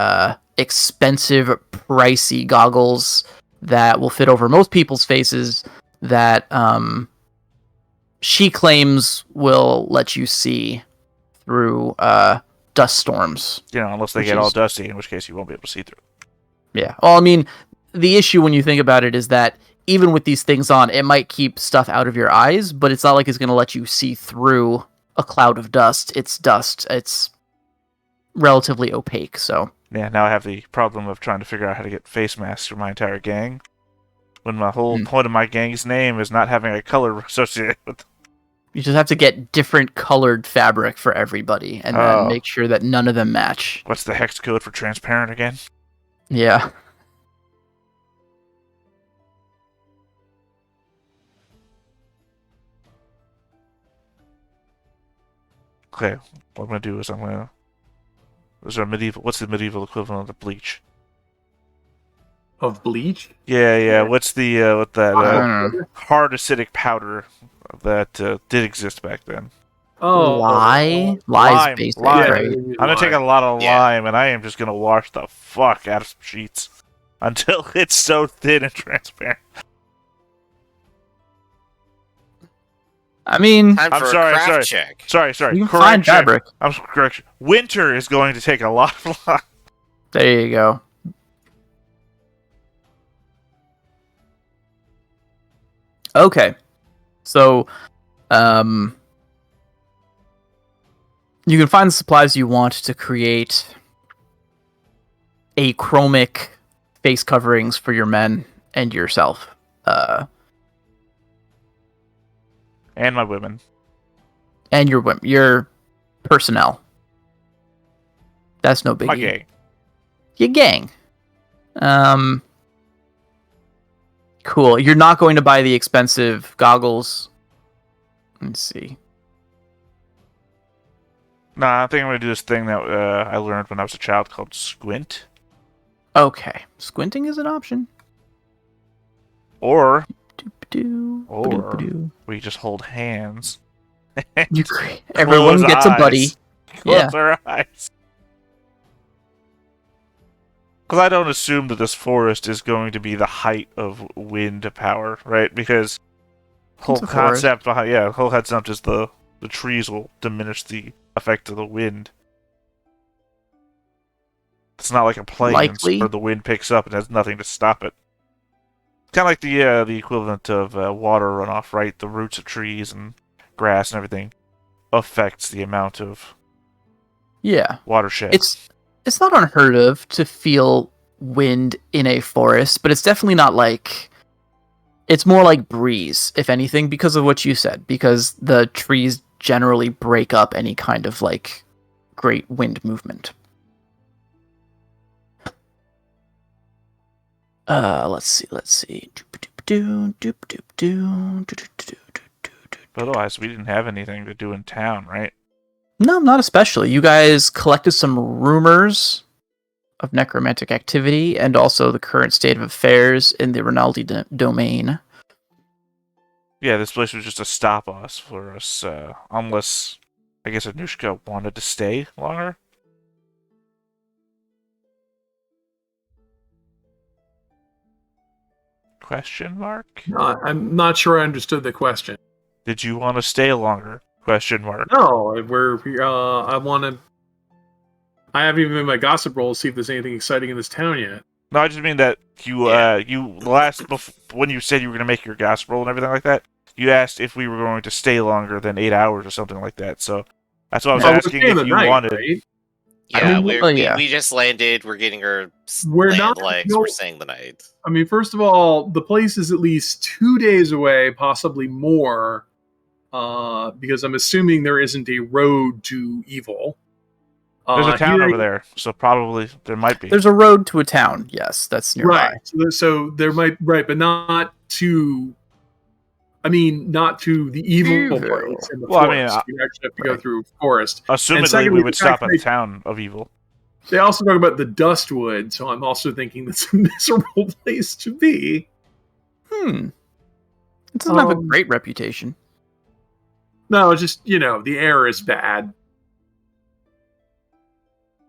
Speaker 1: expensive, pricey goggles that will fit over most people's faces. That she claims will let you see through dust storms.
Speaker 4: Unless they get all dusty, in which case you won't be able to see through.
Speaker 1: Yeah. Well, I mean, the issue when you think about it is that even with these things on, it might keep stuff out of your eyes, but it's not like it's going to let you see through a cloud of dust. It's dust. It's relatively opaque, so...
Speaker 4: Yeah, now I have the problem of trying to figure out how to get face masks for my entire gang, when my whole point of my gang's name is not having a color associated with them.
Speaker 1: You just have to get different colored fabric for everybody, and then make sure that none of them match.
Speaker 4: What's the hex code for transparent again?
Speaker 1: Yeah.
Speaker 4: Okay, what I'm gonna do is Is there a medieval... What's the medieval equivalent of bleach?
Speaker 2: Of bleach?
Speaker 4: Yeah. What's the what that
Speaker 1: I don't know.
Speaker 4: hard acidic powder that did exist back then?
Speaker 1: Lye? Lie's
Speaker 4: Lime,
Speaker 1: basic,
Speaker 4: lime.
Speaker 1: right?
Speaker 4: I'm gonna take a lot of lime, and I am just gonna wash the fuck out of some sheets until it's so thin and transparent.
Speaker 1: I mean...
Speaker 3: Time for a craft check.
Speaker 4: Sorry.
Speaker 1: You can find fabric.
Speaker 4: Correction. Winter is going to take a lot of lime.
Speaker 1: There you go. Okay. So, you can find the supplies you want to create a chromic face coverings for your men and yourself.
Speaker 4: And my women.
Speaker 1: And your personnel. That's no biggie.
Speaker 4: My gang.
Speaker 1: Your gang. Cool. You're not going to buy the expensive goggles. Let's see.
Speaker 4: Nah, I think I'm gonna do this thing that I learned when I was a child called squint.
Speaker 1: Okay. Squinting is an option.
Speaker 4: Or
Speaker 1: Or
Speaker 4: we just hold hands.
Speaker 1: Everyone gets a buddy.
Speaker 4: Close our eyes. Because I don't assume that this forest is going to be the height of wind power, right? Because whole concept behind the whole concept is the trees will diminish the effect of the wind. It's not like a plains where the wind picks up and has nothing to stop it. Kind of like the equivalent of water runoff, right? The roots of trees and grass and everything affects the amount of watershed.
Speaker 1: It's not unheard of to feel wind in a forest, but it's definitely not like... It's more like breeze, if anything, because of what you said. Because the trees generally break up any kind of, great wind movement. Let's see.
Speaker 4: But otherwise, we didn't have anything to do in town, right?
Speaker 1: No, not especially. You guys collected some rumors of necromantic activity and also the current state of affairs in the Rinaldi domain.
Speaker 4: Yeah, this place was just a stop us for us, unless, I guess, Anushka wanted to stay longer. Question mark?
Speaker 2: I'm not sure I understood the question.
Speaker 4: Did you want to stay longer? Question mark.
Speaker 2: No, I want to. I haven't even made my gossip roll to see if there's anything exciting in this town yet.
Speaker 4: No, I just mean that you when you said you were going to make your gas roll and everything like that, you asked if we were going to stay longer than 8 hours or something like that. So that's why I was asking if you wanted.
Speaker 2: Right?
Speaker 3: Yeah,
Speaker 1: yeah.
Speaker 3: we just landed. We're getting our
Speaker 2: We're
Speaker 3: land
Speaker 2: not-
Speaker 3: legs.
Speaker 2: no-
Speaker 3: We're staying the night.
Speaker 2: I mean, first of all, the place is at least 2 days away, possibly more, because I'm assuming there isn't a road to evil.
Speaker 4: There's a town
Speaker 2: here-
Speaker 4: over there, so probably there might be.
Speaker 1: There's a road to a town. Yes, that's nearby.
Speaker 2: Right. So there might but not to. I mean, not to the evil
Speaker 1: Evil.
Speaker 2: place in the
Speaker 4: Well, I mean,
Speaker 2: forest. You actually have to go
Speaker 1: right.
Speaker 2: through forest.
Speaker 4: Assumedly,
Speaker 2: secondly,
Speaker 4: we would
Speaker 2: the
Speaker 4: stop
Speaker 2: fact
Speaker 4: at
Speaker 2: that-
Speaker 4: the town of evil.
Speaker 2: They also talk about the Dustwood, so I'm also thinking that's a miserable place to be.
Speaker 1: It doesn't have a
Speaker 2: Um,
Speaker 1: great reputation.
Speaker 2: No, it's just the air is bad.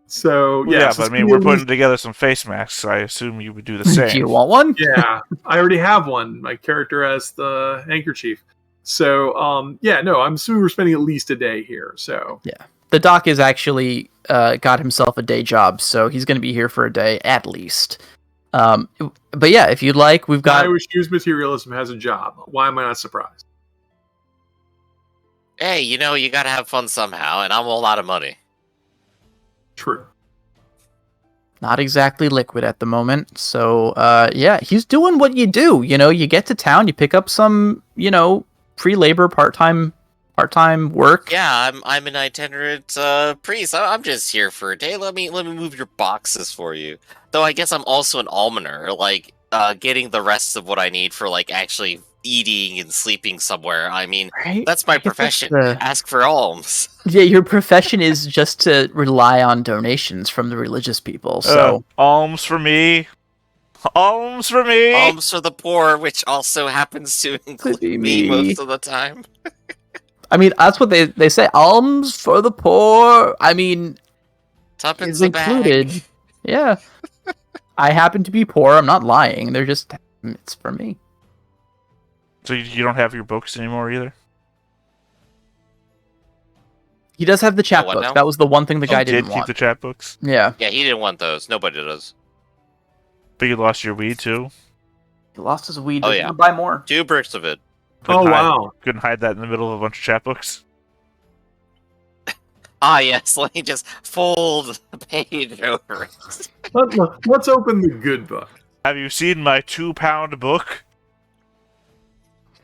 Speaker 2: So
Speaker 4: Yeah,
Speaker 2: so
Speaker 4: but I mean, we're putting together some face masks. So I assume you would do the
Speaker 1: Do
Speaker 4: same.
Speaker 1: you want one?
Speaker 2: yeah, I already have one. My character has the handkerchief. So I'm assuming we're spending at least a day here. So
Speaker 1: The doc is actually got himself a day job, so he's going to be here for a day at least. But yeah, if you'd like, we've got.
Speaker 2: guy who eschews materialism has a job. Why am I not surprised?
Speaker 3: Hey, you gotta have fun somehow, and I'm all out of money.
Speaker 2: True.
Speaker 1: Not exactly liquid at the moment, so yeah, he's doing what you do. You get to town, you pick up some, free labor, part-time work.
Speaker 3: Yeah, I'm an itinerant priest. I'm just here for a day. Let me move your boxes for you. Though I guess I'm also an almoner, getting the rest of what I need for actually eating and sleeping somewhere. I mean,
Speaker 1: Right?
Speaker 3: that's my
Speaker 1: I guess that's
Speaker 3: profession.
Speaker 1: the-
Speaker 3: Ask for alms.
Speaker 1: Yeah, your profession is just to rely on donations from the religious people. So
Speaker 4: Alms for me. Alms for me.
Speaker 3: Alms for the poor, which also happens to include
Speaker 1: be
Speaker 3: me
Speaker 1: me.
Speaker 3: most of the time.
Speaker 1: I mean, that's what they say. Alms for the poor. I mean,
Speaker 3: Tuppence
Speaker 1: is
Speaker 3: a bag.
Speaker 1: included. Yeah. I happen to be poor. I'm not lying. It's for me.
Speaker 4: So you don't have your books anymore either?
Speaker 1: He does have the chat
Speaker 3: what
Speaker 1: book.
Speaker 3: now?
Speaker 1: That was the one thing the guy
Speaker 4: You did
Speaker 1: didn't
Speaker 4: keep
Speaker 1: want.
Speaker 4: the chat books?
Speaker 1: Yeah.
Speaker 3: Yeah, he didn't want those. Nobody does.
Speaker 4: But you lost your weed too?
Speaker 1: He lost his weed.
Speaker 3: Oh,
Speaker 1: He's
Speaker 3: yeah.
Speaker 1: gonna buy more.
Speaker 3: 2 bricks of it.
Speaker 4: Couldn't hide-
Speaker 2: Wow.
Speaker 4: Couldn't hide that in the middle of a bunch of chat books?
Speaker 3: Ah, yes. Let me just fold the page over it.
Speaker 2: Let's open the good book.
Speaker 4: Have you seen my 2-pound book?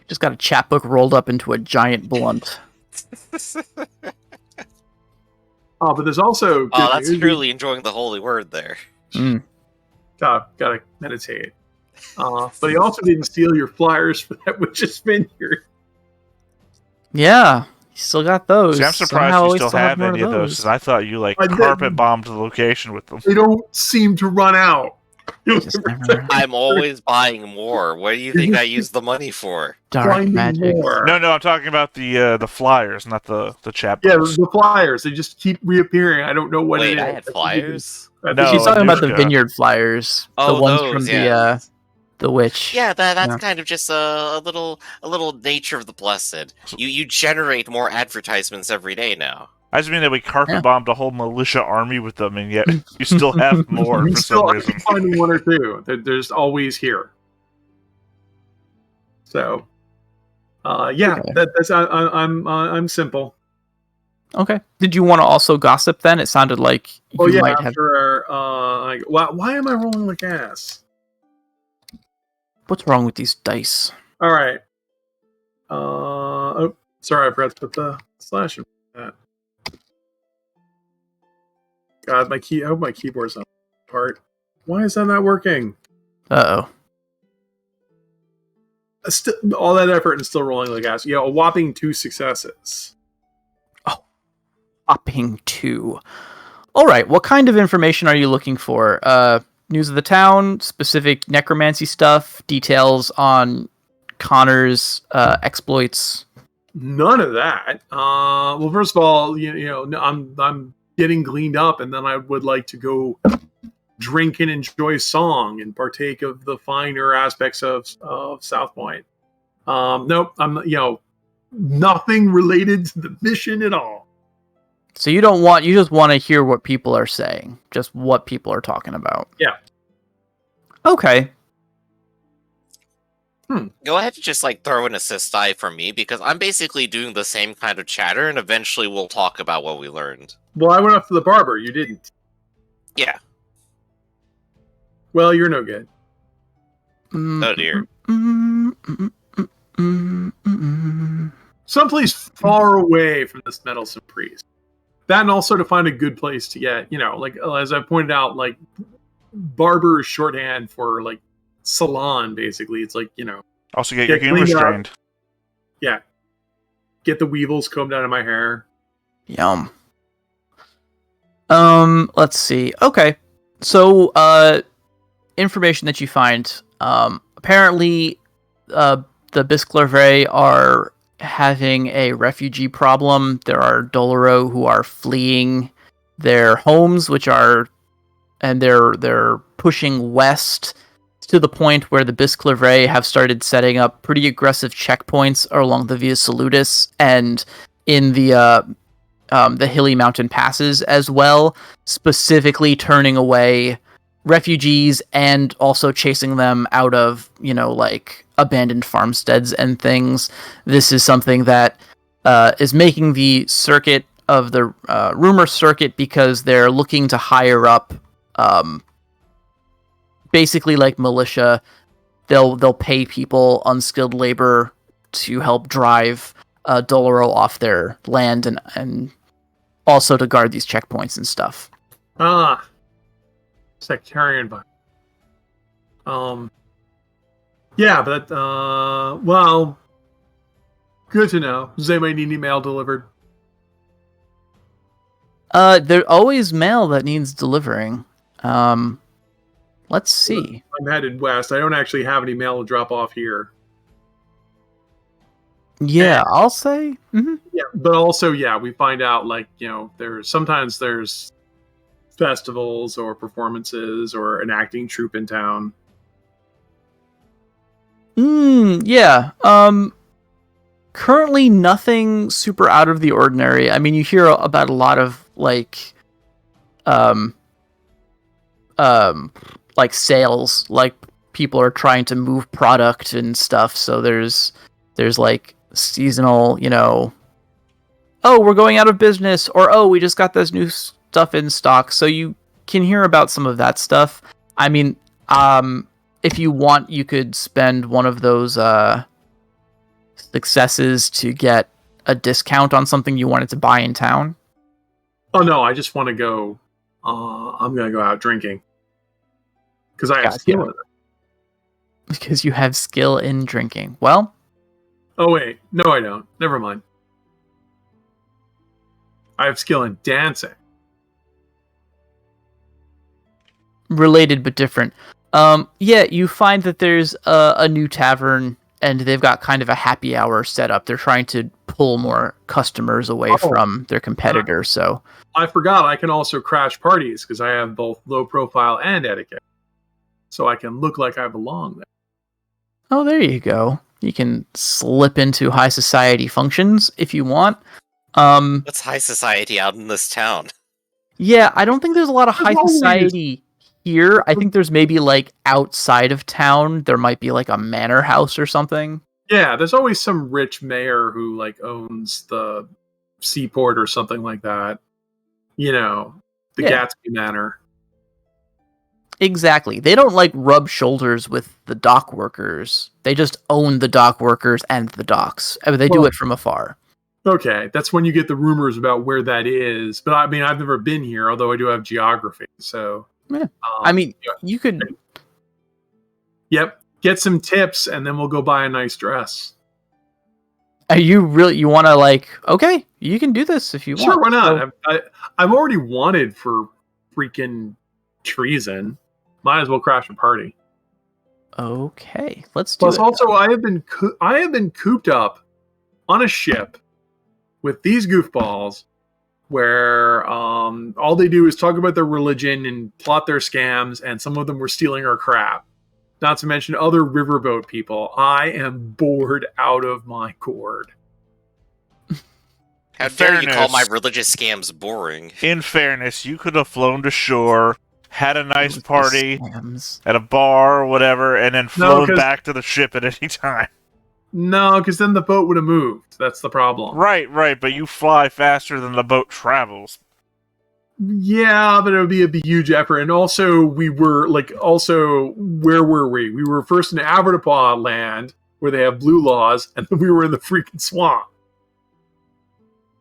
Speaker 1: Just got a chat book rolled up into a giant blunt.
Speaker 2: Oh, but there's also good
Speaker 3: Oh, that's
Speaker 2: news.
Speaker 3: truly enjoying the holy word there.
Speaker 2: Gotta meditate. But he also didn't steal your flyers for that witch's vineyard.
Speaker 1: Yeah. You still got those.
Speaker 4: See, I'm surprised
Speaker 1: Somehow
Speaker 4: you
Speaker 1: we
Speaker 4: still
Speaker 1: have
Speaker 4: have
Speaker 1: more
Speaker 4: any of those, because I thought you,
Speaker 2: I didn't.
Speaker 4: carpet bombed the location with them.
Speaker 2: They don't seem to run out.
Speaker 1: Just never-
Speaker 3: I'm always buying more. What do you think I use the money for?
Speaker 1: Dark
Speaker 2: Finding
Speaker 1: magic.
Speaker 2: more.
Speaker 4: No, I'm talking about the flyers, not the chat
Speaker 2: Yeah,
Speaker 4: books.
Speaker 2: the flyers. They just keep reappearing. I don't know what
Speaker 3: Wait,
Speaker 2: it is.
Speaker 3: I had flyers?
Speaker 2: I think
Speaker 4: No,
Speaker 1: She's talking about the
Speaker 4: Anushka.
Speaker 1: vineyard flyers.
Speaker 3: Oh,
Speaker 1: the ones
Speaker 3: those,
Speaker 1: from
Speaker 3: yeah.
Speaker 1: the witch.
Speaker 3: Yeah, that's
Speaker 1: Yeah.
Speaker 3: kind of just a little nature of the blessed. You generate more advertisements every day now.
Speaker 4: I just mean that we carpet
Speaker 1: Yeah.
Speaker 4: bombed a whole militia army with them, and yet you still have more
Speaker 2: You
Speaker 4: for
Speaker 2: still
Speaker 4: some
Speaker 2: I
Speaker 4: reason.
Speaker 2: keep finding one or two. They're just always here. So, yeah,
Speaker 1: Okay.
Speaker 2: that's I'm simple.
Speaker 1: Okay. Did you want to also gossip then? It sounded like you
Speaker 2: Oh yeah,
Speaker 1: might have.
Speaker 2: after why am I rolling like ass?
Speaker 1: What's wrong with these dice?
Speaker 2: All right. Oh, sorry, I forgot to put the slash in that. God, I hope my keyboard's not part. Why is that not working?
Speaker 1: Uh
Speaker 2: All that effort and still rolling like ass. Yeah, a whopping 2 successes.
Speaker 1: oh. Upping 2. All right. What kind of information are you looking for? News of the town, specific necromancy stuff, details on Connor's exploits.
Speaker 2: None of that. Well, first of all, I'm getting cleaned up, and then I would like to go drink and enjoy song and partake of the finer aspects of South Point. Nope, I'm nothing related to the mission at all.
Speaker 1: So you just want to hear what people are saying, just what people are talking about.
Speaker 2: Yeah.
Speaker 1: Okay.
Speaker 3: Go ahead and just throw an assist die for me, because I'm basically doing the same kind of chatter, and eventually we'll talk about what we learned.
Speaker 2: Well, I went up to the barber. You didn't.
Speaker 3: Yeah.
Speaker 2: Well, you're no good.
Speaker 3: Oh dear.
Speaker 2: Someplace far away from this meddlesome priest. That, and also to find a good place to get, as I pointed out, barber is shorthand for salon, basically. It's
Speaker 4: Also get your humors trained.
Speaker 2: Yeah. Get the weevils combed out of my hair.
Speaker 1: Yum. Let's see. Okay. So, information that you find. Apparently, the Bisclervray are having a refugee problem. There are Doloro who are fleeing their homes, and they're pushing west to the point where the Bisclervray have started setting up pretty aggressive checkpoints along the Via Salutis and in the hilly mountain passes as well, specifically turning away refugees and also chasing them out of, abandoned farmsteads and things. This is something that is making the circuit of the rumor circuit, because they're looking to hire up basically like militia. They'll pay people unskilled labor to help drive Doloro off their land and also to guard these checkpoints and stuff.
Speaker 2: Sectarian vibe. Yeah, but well, good to know. Does anybody need any mail delivered?
Speaker 1: There's always mail that needs delivering. Let's see.
Speaker 2: I'm headed west. I don't actually have any mail to drop off here.
Speaker 1: Yeah, I'll say. Mm-hmm.
Speaker 2: Yeah, but also, we find out sometimes there's festivals or performances or an acting troupe in town.
Speaker 1: Yeah. Currently nothing super out of the ordinary. I mean, you hear about a lot of sales, people are trying to move product and stuff. So there's seasonal, oh, we're going out of business, or oh, we just got this new stuff in stock. So you can hear about some of that stuff. I mean, if you want, you could spend one of those successes to get a discount on something you wanted to buy in town.
Speaker 2: Oh no, I just want to go. I'm gonna go out drinking because I have skill in it.
Speaker 1: Because you have skill in drinking. Well.
Speaker 2: Oh wait, no, I don't. Never mind. I have skill in dancing.
Speaker 1: Related but different. Yeah, you find that there's a new tavern, and they've got kind of a happy hour set up. They're trying to pull more customers away from their competitors. So
Speaker 2: I forgot I can also crash parties because I have both low profile and etiquette, so I can look like I belong there.
Speaker 1: Oh, there you go. You can slip into high society functions if you want.
Speaker 3: What's high society out in this town?
Speaker 1: Yeah, I don't think there's a lot of high society here. I think there's maybe outside of town, there might be a manor house or something.
Speaker 2: Yeah, there's always some rich mayor who owns the seaport or something like that. The Gatsby Manor.
Speaker 1: Exactly. They don't rub shoulders with the dock workers. They just own the dock workers and the docks. I mean, they do it from afar.
Speaker 2: Okay, that's when you get the rumors about where that is. But I mean, I've never been here, although I do have geography. So,
Speaker 1: yeah. I mean, you could.
Speaker 2: Yep, get some tips, and then we'll go buy a nice dress.
Speaker 1: Are you really? You want to Okay, you can do this if you want.
Speaker 2: Sure, why not? So, I'm already wanted for freaking treason. Might as well crash a party.
Speaker 1: Okay, let's do it.
Speaker 2: Plus, also, I have been cooped up on a ship with these goofballs where all they do is talk about their religion and plot their scams, and some of them were stealing our crap. Not to mention other riverboat people. I am bored out of my gourd.
Speaker 3: How dare you call my religious scams boring?
Speaker 4: In fairness, you could have flown to shore, had a nice party at a bar or whatever, and then flown back to the ship at any time.
Speaker 2: No, because then the boat would have moved. That's the problem.
Speaker 4: Right, but you fly faster than the boat travels.
Speaker 2: Yeah, but it would be a huge effort. And also, where were we? We were first in Averdapah land, where they have blue laws, and then we were in the freaking swamp.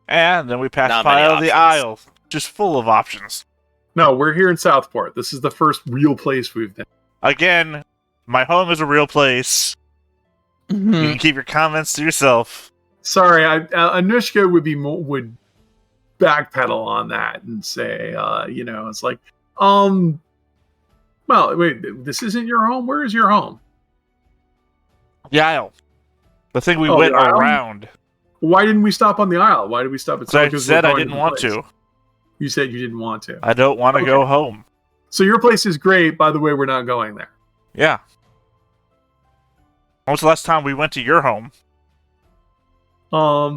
Speaker 4: And then we passed by the Isle, just full of options.
Speaker 2: No, we're here in Southport. This is the first real place we've been.
Speaker 4: Again, my home is a real place.
Speaker 1: Mm-hmm.
Speaker 4: You can keep your comments to yourself.
Speaker 2: Sorry, Anushka would backpedal on that and say, it's like, well, wait, this isn't your home? Where is your home?
Speaker 4: The Isle. The thing we went around.
Speaker 2: Why didn't we stop on the Isle? Why did we stop at
Speaker 4: I said I didn't want to.
Speaker 2: You said you didn't want to.
Speaker 4: I don't want to go home.
Speaker 2: So your place is great. By the way, we're not going there.
Speaker 4: Yeah. When was the last time we went to your home?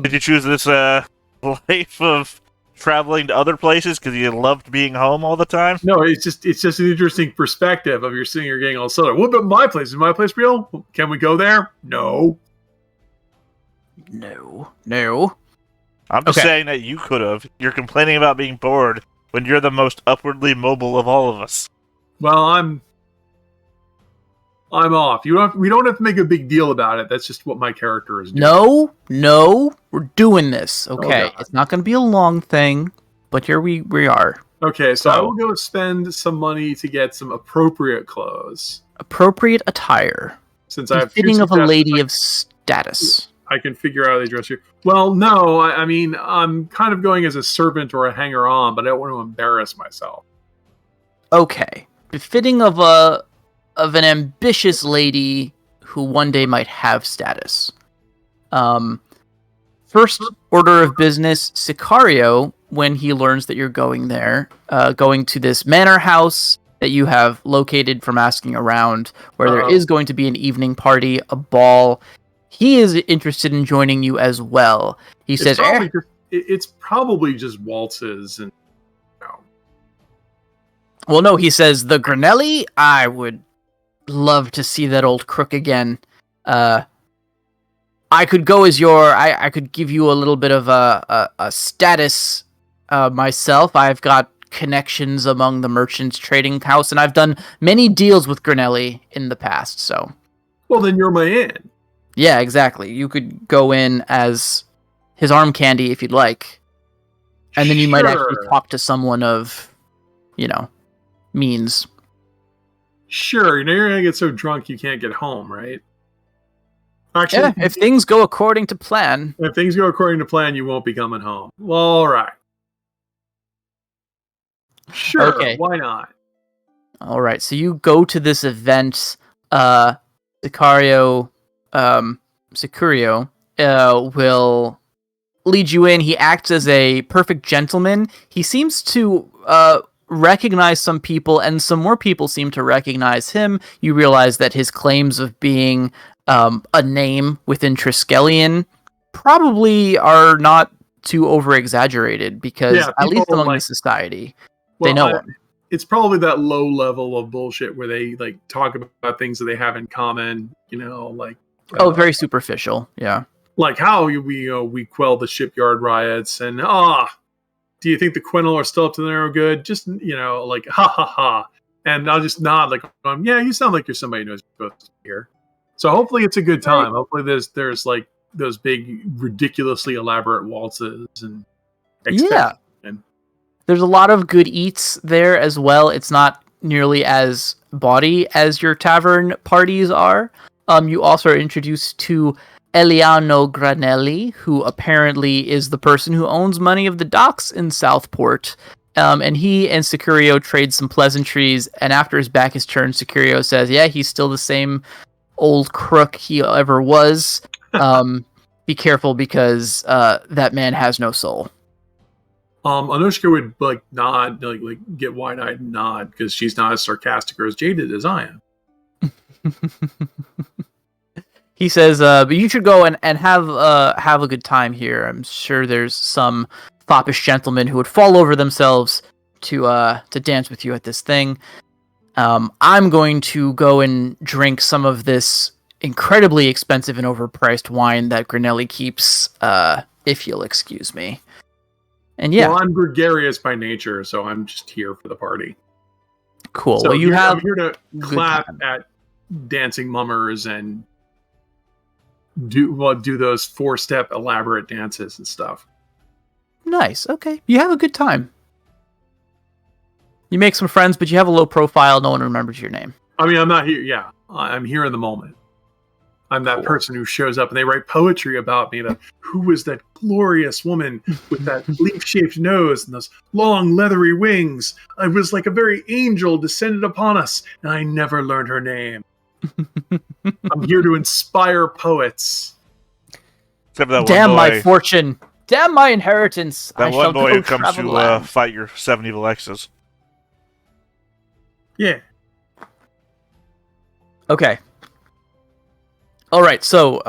Speaker 4: Did you choose this life of traveling to other places because you loved being home all the time?
Speaker 2: No, it's just an interesting perspective of you're sitting here getting all soda. What about my place? Is my place real? Can we go there? No.
Speaker 4: I'm just saying that you could have. You're complaining about being bored when you're the most upwardly mobile of all of us.
Speaker 2: Well, I'm off. We don't have to make a big deal about it. That's just what my character is doing.
Speaker 1: No, we're doing this. Okay,
Speaker 2: Oh,
Speaker 1: it's not going to be a long thing, but here we are.
Speaker 2: Okay, so I will go spend some money to get some appropriate clothes.
Speaker 1: Appropriate attire.
Speaker 2: Since I have
Speaker 1: fitting of a lady of status.
Speaker 2: I can figure out how they dress you. Well, no, I mean, I'm kind of going as a servant or a hanger-on, but I don't want to embarrass myself.
Speaker 1: Okay, befitting of an ambitious lady who one day might have status. First order of business, Sicario, when he learns that you're going there, going to this manor house that you have located from asking around, where there is going to be an evening party, a ball. He is interested in joining you as well. He says,
Speaker 2: it's probably just waltzes and.
Speaker 1: Well, no, he says, the Grinelli, I would love to see that old crook again. I could go as I could give you a little bit of a status myself. I've got connections among the merchants trading house, and I've done many deals with Grinelli in the past, so.
Speaker 2: Well, then you're my in.
Speaker 1: Yeah, exactly. You could go in as his arm candy if you'd like. And then you might actually talk to someone of, means.
Speaker 2: Sure, you're going to get so drunk you can't get home, right? Actually,
Speaker 1: yeah, if things go according to plan.
Speaker 2: If things go according to plan, you won't be coming home. Well, all right. Sure, okay. Why not?
Speaker 1: All right, so you go to this event. Sicario will lead you in. He acts as a perfect gentleman. He seems to recognize some people, and some more people seem to recognize him. You realize that his claims of being a name within Triskellion probably are not too over-exaggerated, because at least among the society, they know him.
Speaker 2: It's probably that low level of bullshit where they talk about things that they have in common,
Speaker 1: very superficial, yeah.
Speaker 2: Like how we quell the shipyard riots, and do you think the Quell are still up to their good? Just ha ha ha, and I'll just nod yeah, you sound like you're somebody who knows you're supposed to be here. So hopefully it's a good time. Right. Hopefully there's like those big ridiculously elaborate waltzes and
Speaker 1: yeah. There's a lot of good eats there as well. It's not nearly as bawdy as your tavern parties are. You also are introduced to Eliano Granelli, who apparently is the person who owns many of the docks in Southport. And he and Sicario trade some pleasantries, and after his back is turned, Sicario says, yeah, he's still the same old crook he ever was. Be careful, because that man has no soul.
Speaker 2: Anushka would like nod, like get wide-eyed and nod because she's not as sarcastic or as jaded as I am.
Speaker 1: He says, but you should go and have a good time here. I'm sure there's some foppish gentlemen who would fall over themselves to dance with you at this thing. I'm going to go and drink some of this incredibly expensive and overpriced wine that Grinelli keeps, if you'll excuse me. And yeah.
Speaker 2: Well, I'm gregarious by nature, so I'm just here for the party.
Speaker 1: Cool.
Speaker 2: So
Speaker 1: well,
Speaker 2: I'm here to clap at dancing mummers and do those 4-step elaborate dances and stuff.
Speaker 1: Nice. Okay. You have a good time. You make some friends, but you have a low profile. No one remembers your name.
Speaker 2: I mean, I'm not here. Yeah, I'm here in the moment. I'm that person who shows up and they write poetry about me. Who was that glorious woman with that leaf-shaped nose and those long leathery wings? I was like a very angel descended upon us, and I never learned her name. I'm here to inspire poets.
Speaker 4: Except for that
Speaker 1: Damn
Speaker 4: one boy,
Speaker 1: my fortune! Damn my inheritance!
Speaker 4: That
Speaker 1: I
Speaker 4: one
Speaker 1: shall
Speaker 4: boy
Speaker 1: go
Speaker 4: who comes
Speaker 1: travel
Speaker 4: to
Speaker 1: land.
Speaker 4: fight your 7 evil exes.
Speaker 2: Yeah.
Speaker 1: Okay. All right. So,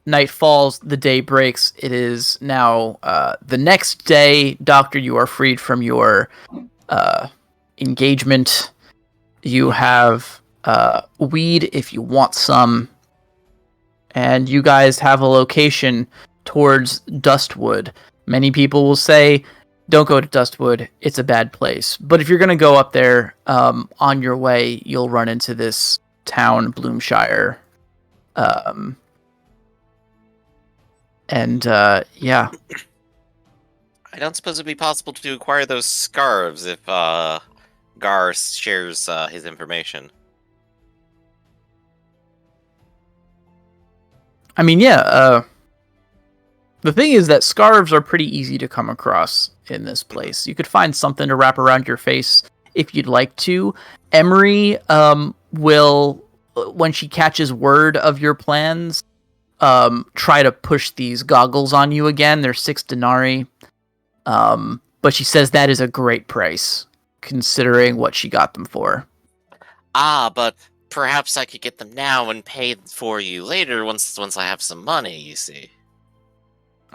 Speaker 1: night falls. The day breaks. It is now the next day. Doctor, you are freed from your engagement. You have weed if you want some, and you guys have a location towards Dustwood. Many people will say, don't go to Dustwood, it's a bad place. But if you're going to go up there, on your way, you'll run into this town, Bloomshire. Yeah.
Speaker 3: I don't suppose it'd be possible to acquire those scarves if Gar shares his information.
Speaker 1: I mean, yeah, the thing is that scarves are pretty easy to come across in this place. You could find something to wrap around your face if you'd like to. Emery will, when she catches word of your plans, try to push these goggles on you again. They're 6 denarii. But she says that is a great price, considering what she got them for.
Speaker 3: But perhaps I could get them now and pay for you later once I have some money, you see.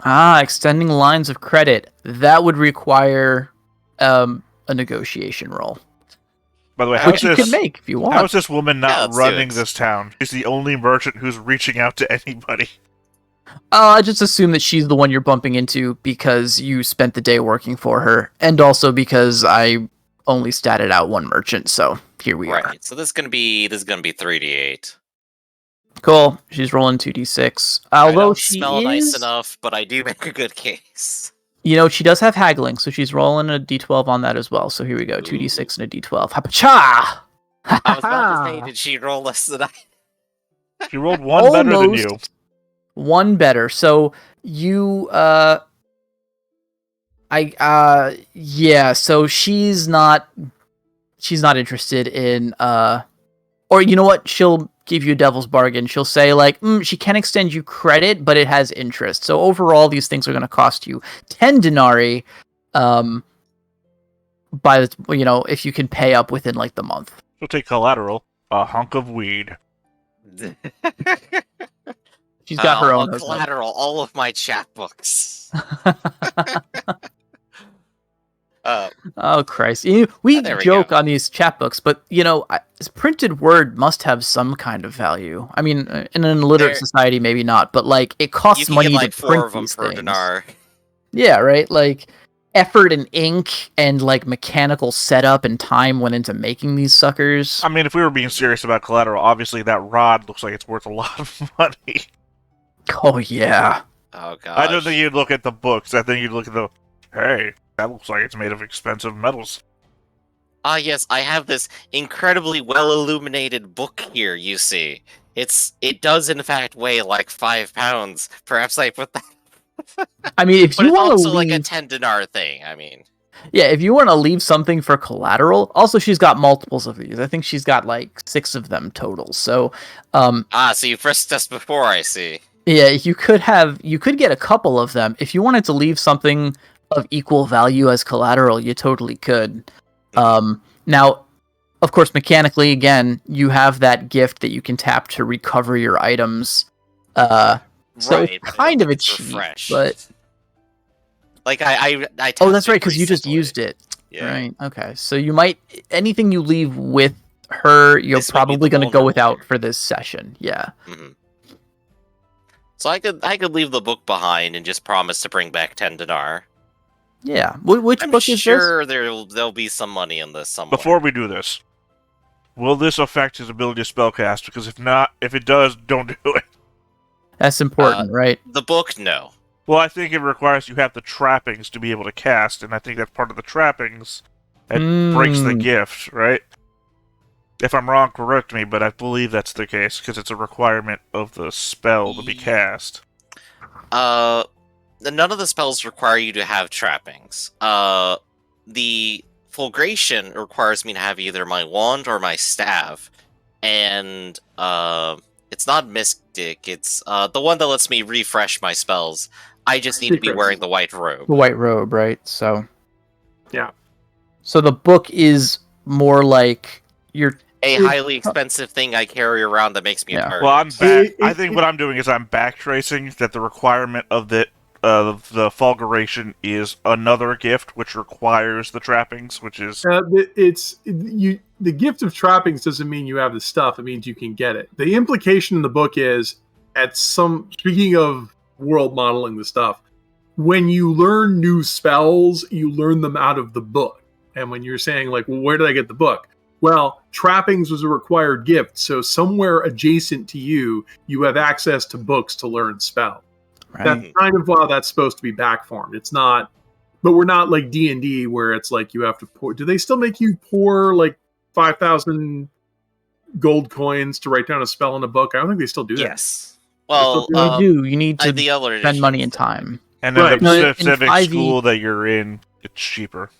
Speaker 1: Extending lines of credit. That would require a negotiation roll.
Speaker 4: By the way,
Speaker 1: Which you can make if you want.
Speaker 4: How is this woman not
Speaker 3: let's
Speaker 4: running
Speaker 3: do it.
Speaker 4: this town? She's the only merchant who's reaching out to anybody.
Speaker 1: I just assume that she's the one you're bumping into because you spent the day working for her, and also because I only statted out one merchant, so here we are.
Speaker 3: Right. So this is gonna be 3d8.
Speaker 1: Cool. She's rolling 2d6.
Speaker 3: I
Speaker 1: Although
Speaker 3: don't
Speaker 1: she
Speaker 3: smell
Speaker 1: is,
Speaker 3: nice enough, but I do make a good case.
Speaker 1: you know, she does have haggling, so she's rolling a d12 on that as well. So here we go, 2d6 and a d12. Hapacha!
Speaker 3: I was about to say, did she roll less than I?
Speaker 4: She rolled one better than
Speaker 1: Almost.
Speaker 4: you.
Speaker 1: One better. So you yeah, so she's not interested in or you know what, she'll give you a devil's bargain. She'll say like, she can extend you credit, but it has interest. So overall these things are going to cost you 10 denarii by the, you know, if you can pay up within like the month.
Speaker 4: She'll take collateral, a hunk of weed.
Speaker 1: She's got her own
Speaker 3: collateral, all of my chapbooks.
Speaker 1: Oh Christ! We
Speaker 3: there we
Speaker 1: joke
Speaker 3: go.
Speaker 1: on these chapbooks, but you know, printed word must have some kind of value. I mean, in an illiterate society, maybe not, but like it
Speaker 3: You
Speaker 1: costs
Speaker 3: can
Speaker 1: money
Speaker 3: get like
Speaker 1: to
Speaker 3: 4
Speaker 1: print
Speaker 3: of them
Speaker 1: these
Speaker 3: per
Speaker 1: things.
Speaker 3: dinar.
Speaker 1: Yeah, right. Like effort and ink and like mechanical setup and time went into making these suckers.
Speaker 4: I mean, if we were being serious about collateral, obviously that rod looks like it's worth a lot of money.
Speaker 1: Oh yeah.
Speaker 3: Oh god.
Speaker 4: I don't think you'd look at the books. I think you'd look at the, hey, that looks like it's made of expensive metals.
Speaker 3: Yes, I have this incredibly well-illuminated book here, you see. It does in fact weigh like 5 pounds. Perhaps I put that...
Speaker 1: I mean, if
Speaker 3: But
Speaker 1: you
Speaker 3: it's
Speaker 1: want
Speaker 3: also
Speaker 1: to
Speaker 3: like
Speaker 1: leave,
Speaker 3: a 10 dinar thing, I mean.
Speaker 1: yeah, if you want to leave something for collateral, also she's got multiples of these. I think she's got like 6 of them total. So,
Speaker 3: So you frisked us before, I see.
Speaker 1: yeah, you could get a couple of them if you wanted to leave something of equal value as collateral, you totally could. Now, of course, mechanically, again, you have that gift that you can tap to recover your items. So
Speaker 3: Right,
Speaker 1: it's kind of a
Speaker 3: it's
Speaker 1: cheat,
Speaker 3: refreshed.
Speaker 1: but
Speaker 3: Like I
Speaker 1: oh, that's
Speaker 3: tapped it
Speaker 1: right, because you just
Speaker 3: recently.
Speaker 1: used it.
Speaker 3: Yeah.
Speaker 1: Right. Okay. So you might anything you leave with her, you're
Speaker 3: This would be
Speaker 1: probably
Speaker 3: the
Speaker 1: going to go
Speaker 3: vulnerable
Speaker 1: without
Speaker 3: here.
Speaker 1: for this session. Yeah.
Speaker 3: hmm So I could leave the book behind and just promise to bring back 10 dinar.
Speaker 1: Yeah. Which
Speaker 3: I'm
Speaker 1: book is this?
Speaker 3: sure there'll be some money in this somewhere.
Speaker 4: Before we do this, will this affect his ability to spellcast? Because if it does, don't do it.
Speaker 1: That's important, right?
Speaker 3: The book, no.
Speaker 4: Well, I think it requires you have the trappings to be able to cast, and I think that's part of the trappings that breaks the gift, right? If I'm wrong, correct me, but I believe that's the case, because it's a requirement of the spell to be cast.
Speaker 3: None of the spells require you to have trappings. The Fulgration requires me to have either my wand or my staff, and it's not Mystic, it's the one that lets me refresh my spells. I just need to be
Speaker 2: Secret.
Speaker 3: wearing the white robe.
Speaker 1: The white robe, right? So
Speaker 2: Yeah.
Speaker 1: So the book is more like you're
Speaker 3: A highly expensive thing I carry around that makes me a
Speaker 1: Yeah.
Speaker 3: target.
Speaker 4: Well, I think
Speaker 2: it-
Speaker 4: what I'm doing is I'm backtracing that the requirement of the Fulguration is another gift, which requires the trappings, which is...
Speaker 2: The gift of trappings doesn't mean you have the stuff. It means you can get it. The implication in the book is, speaking of world modeling the stuff, when you learn new spells, you learn them out of the book. And when you're saying, like, well, where did I get the book? Well, trappings was a required gift, so somewhere adjacent to you, you have access to books to learn spell.
Speaker 1: right.
Speaker 2: That's kind of why that's supposed to be backformed. It's not, but we're not like D&D where it's like you have to pour. Do they still make you pour like 5,000 gold coins to write down a spell in a book? I don't think they still do that.
Speaker 3: Yes. Well,
Speaker 1: You do. You need to
Speaker 3: the other
Speaker 1: spend money and
Speaker 3: editions-
Speaker 1: time.
Speaker 4: And then
Speaker 2: Right.
Speaker 4: the
Speaker 1: No, in
Speaker 4: specific
Speaker 1: 5e
Speaker 4: school that you're in, it's cheaper.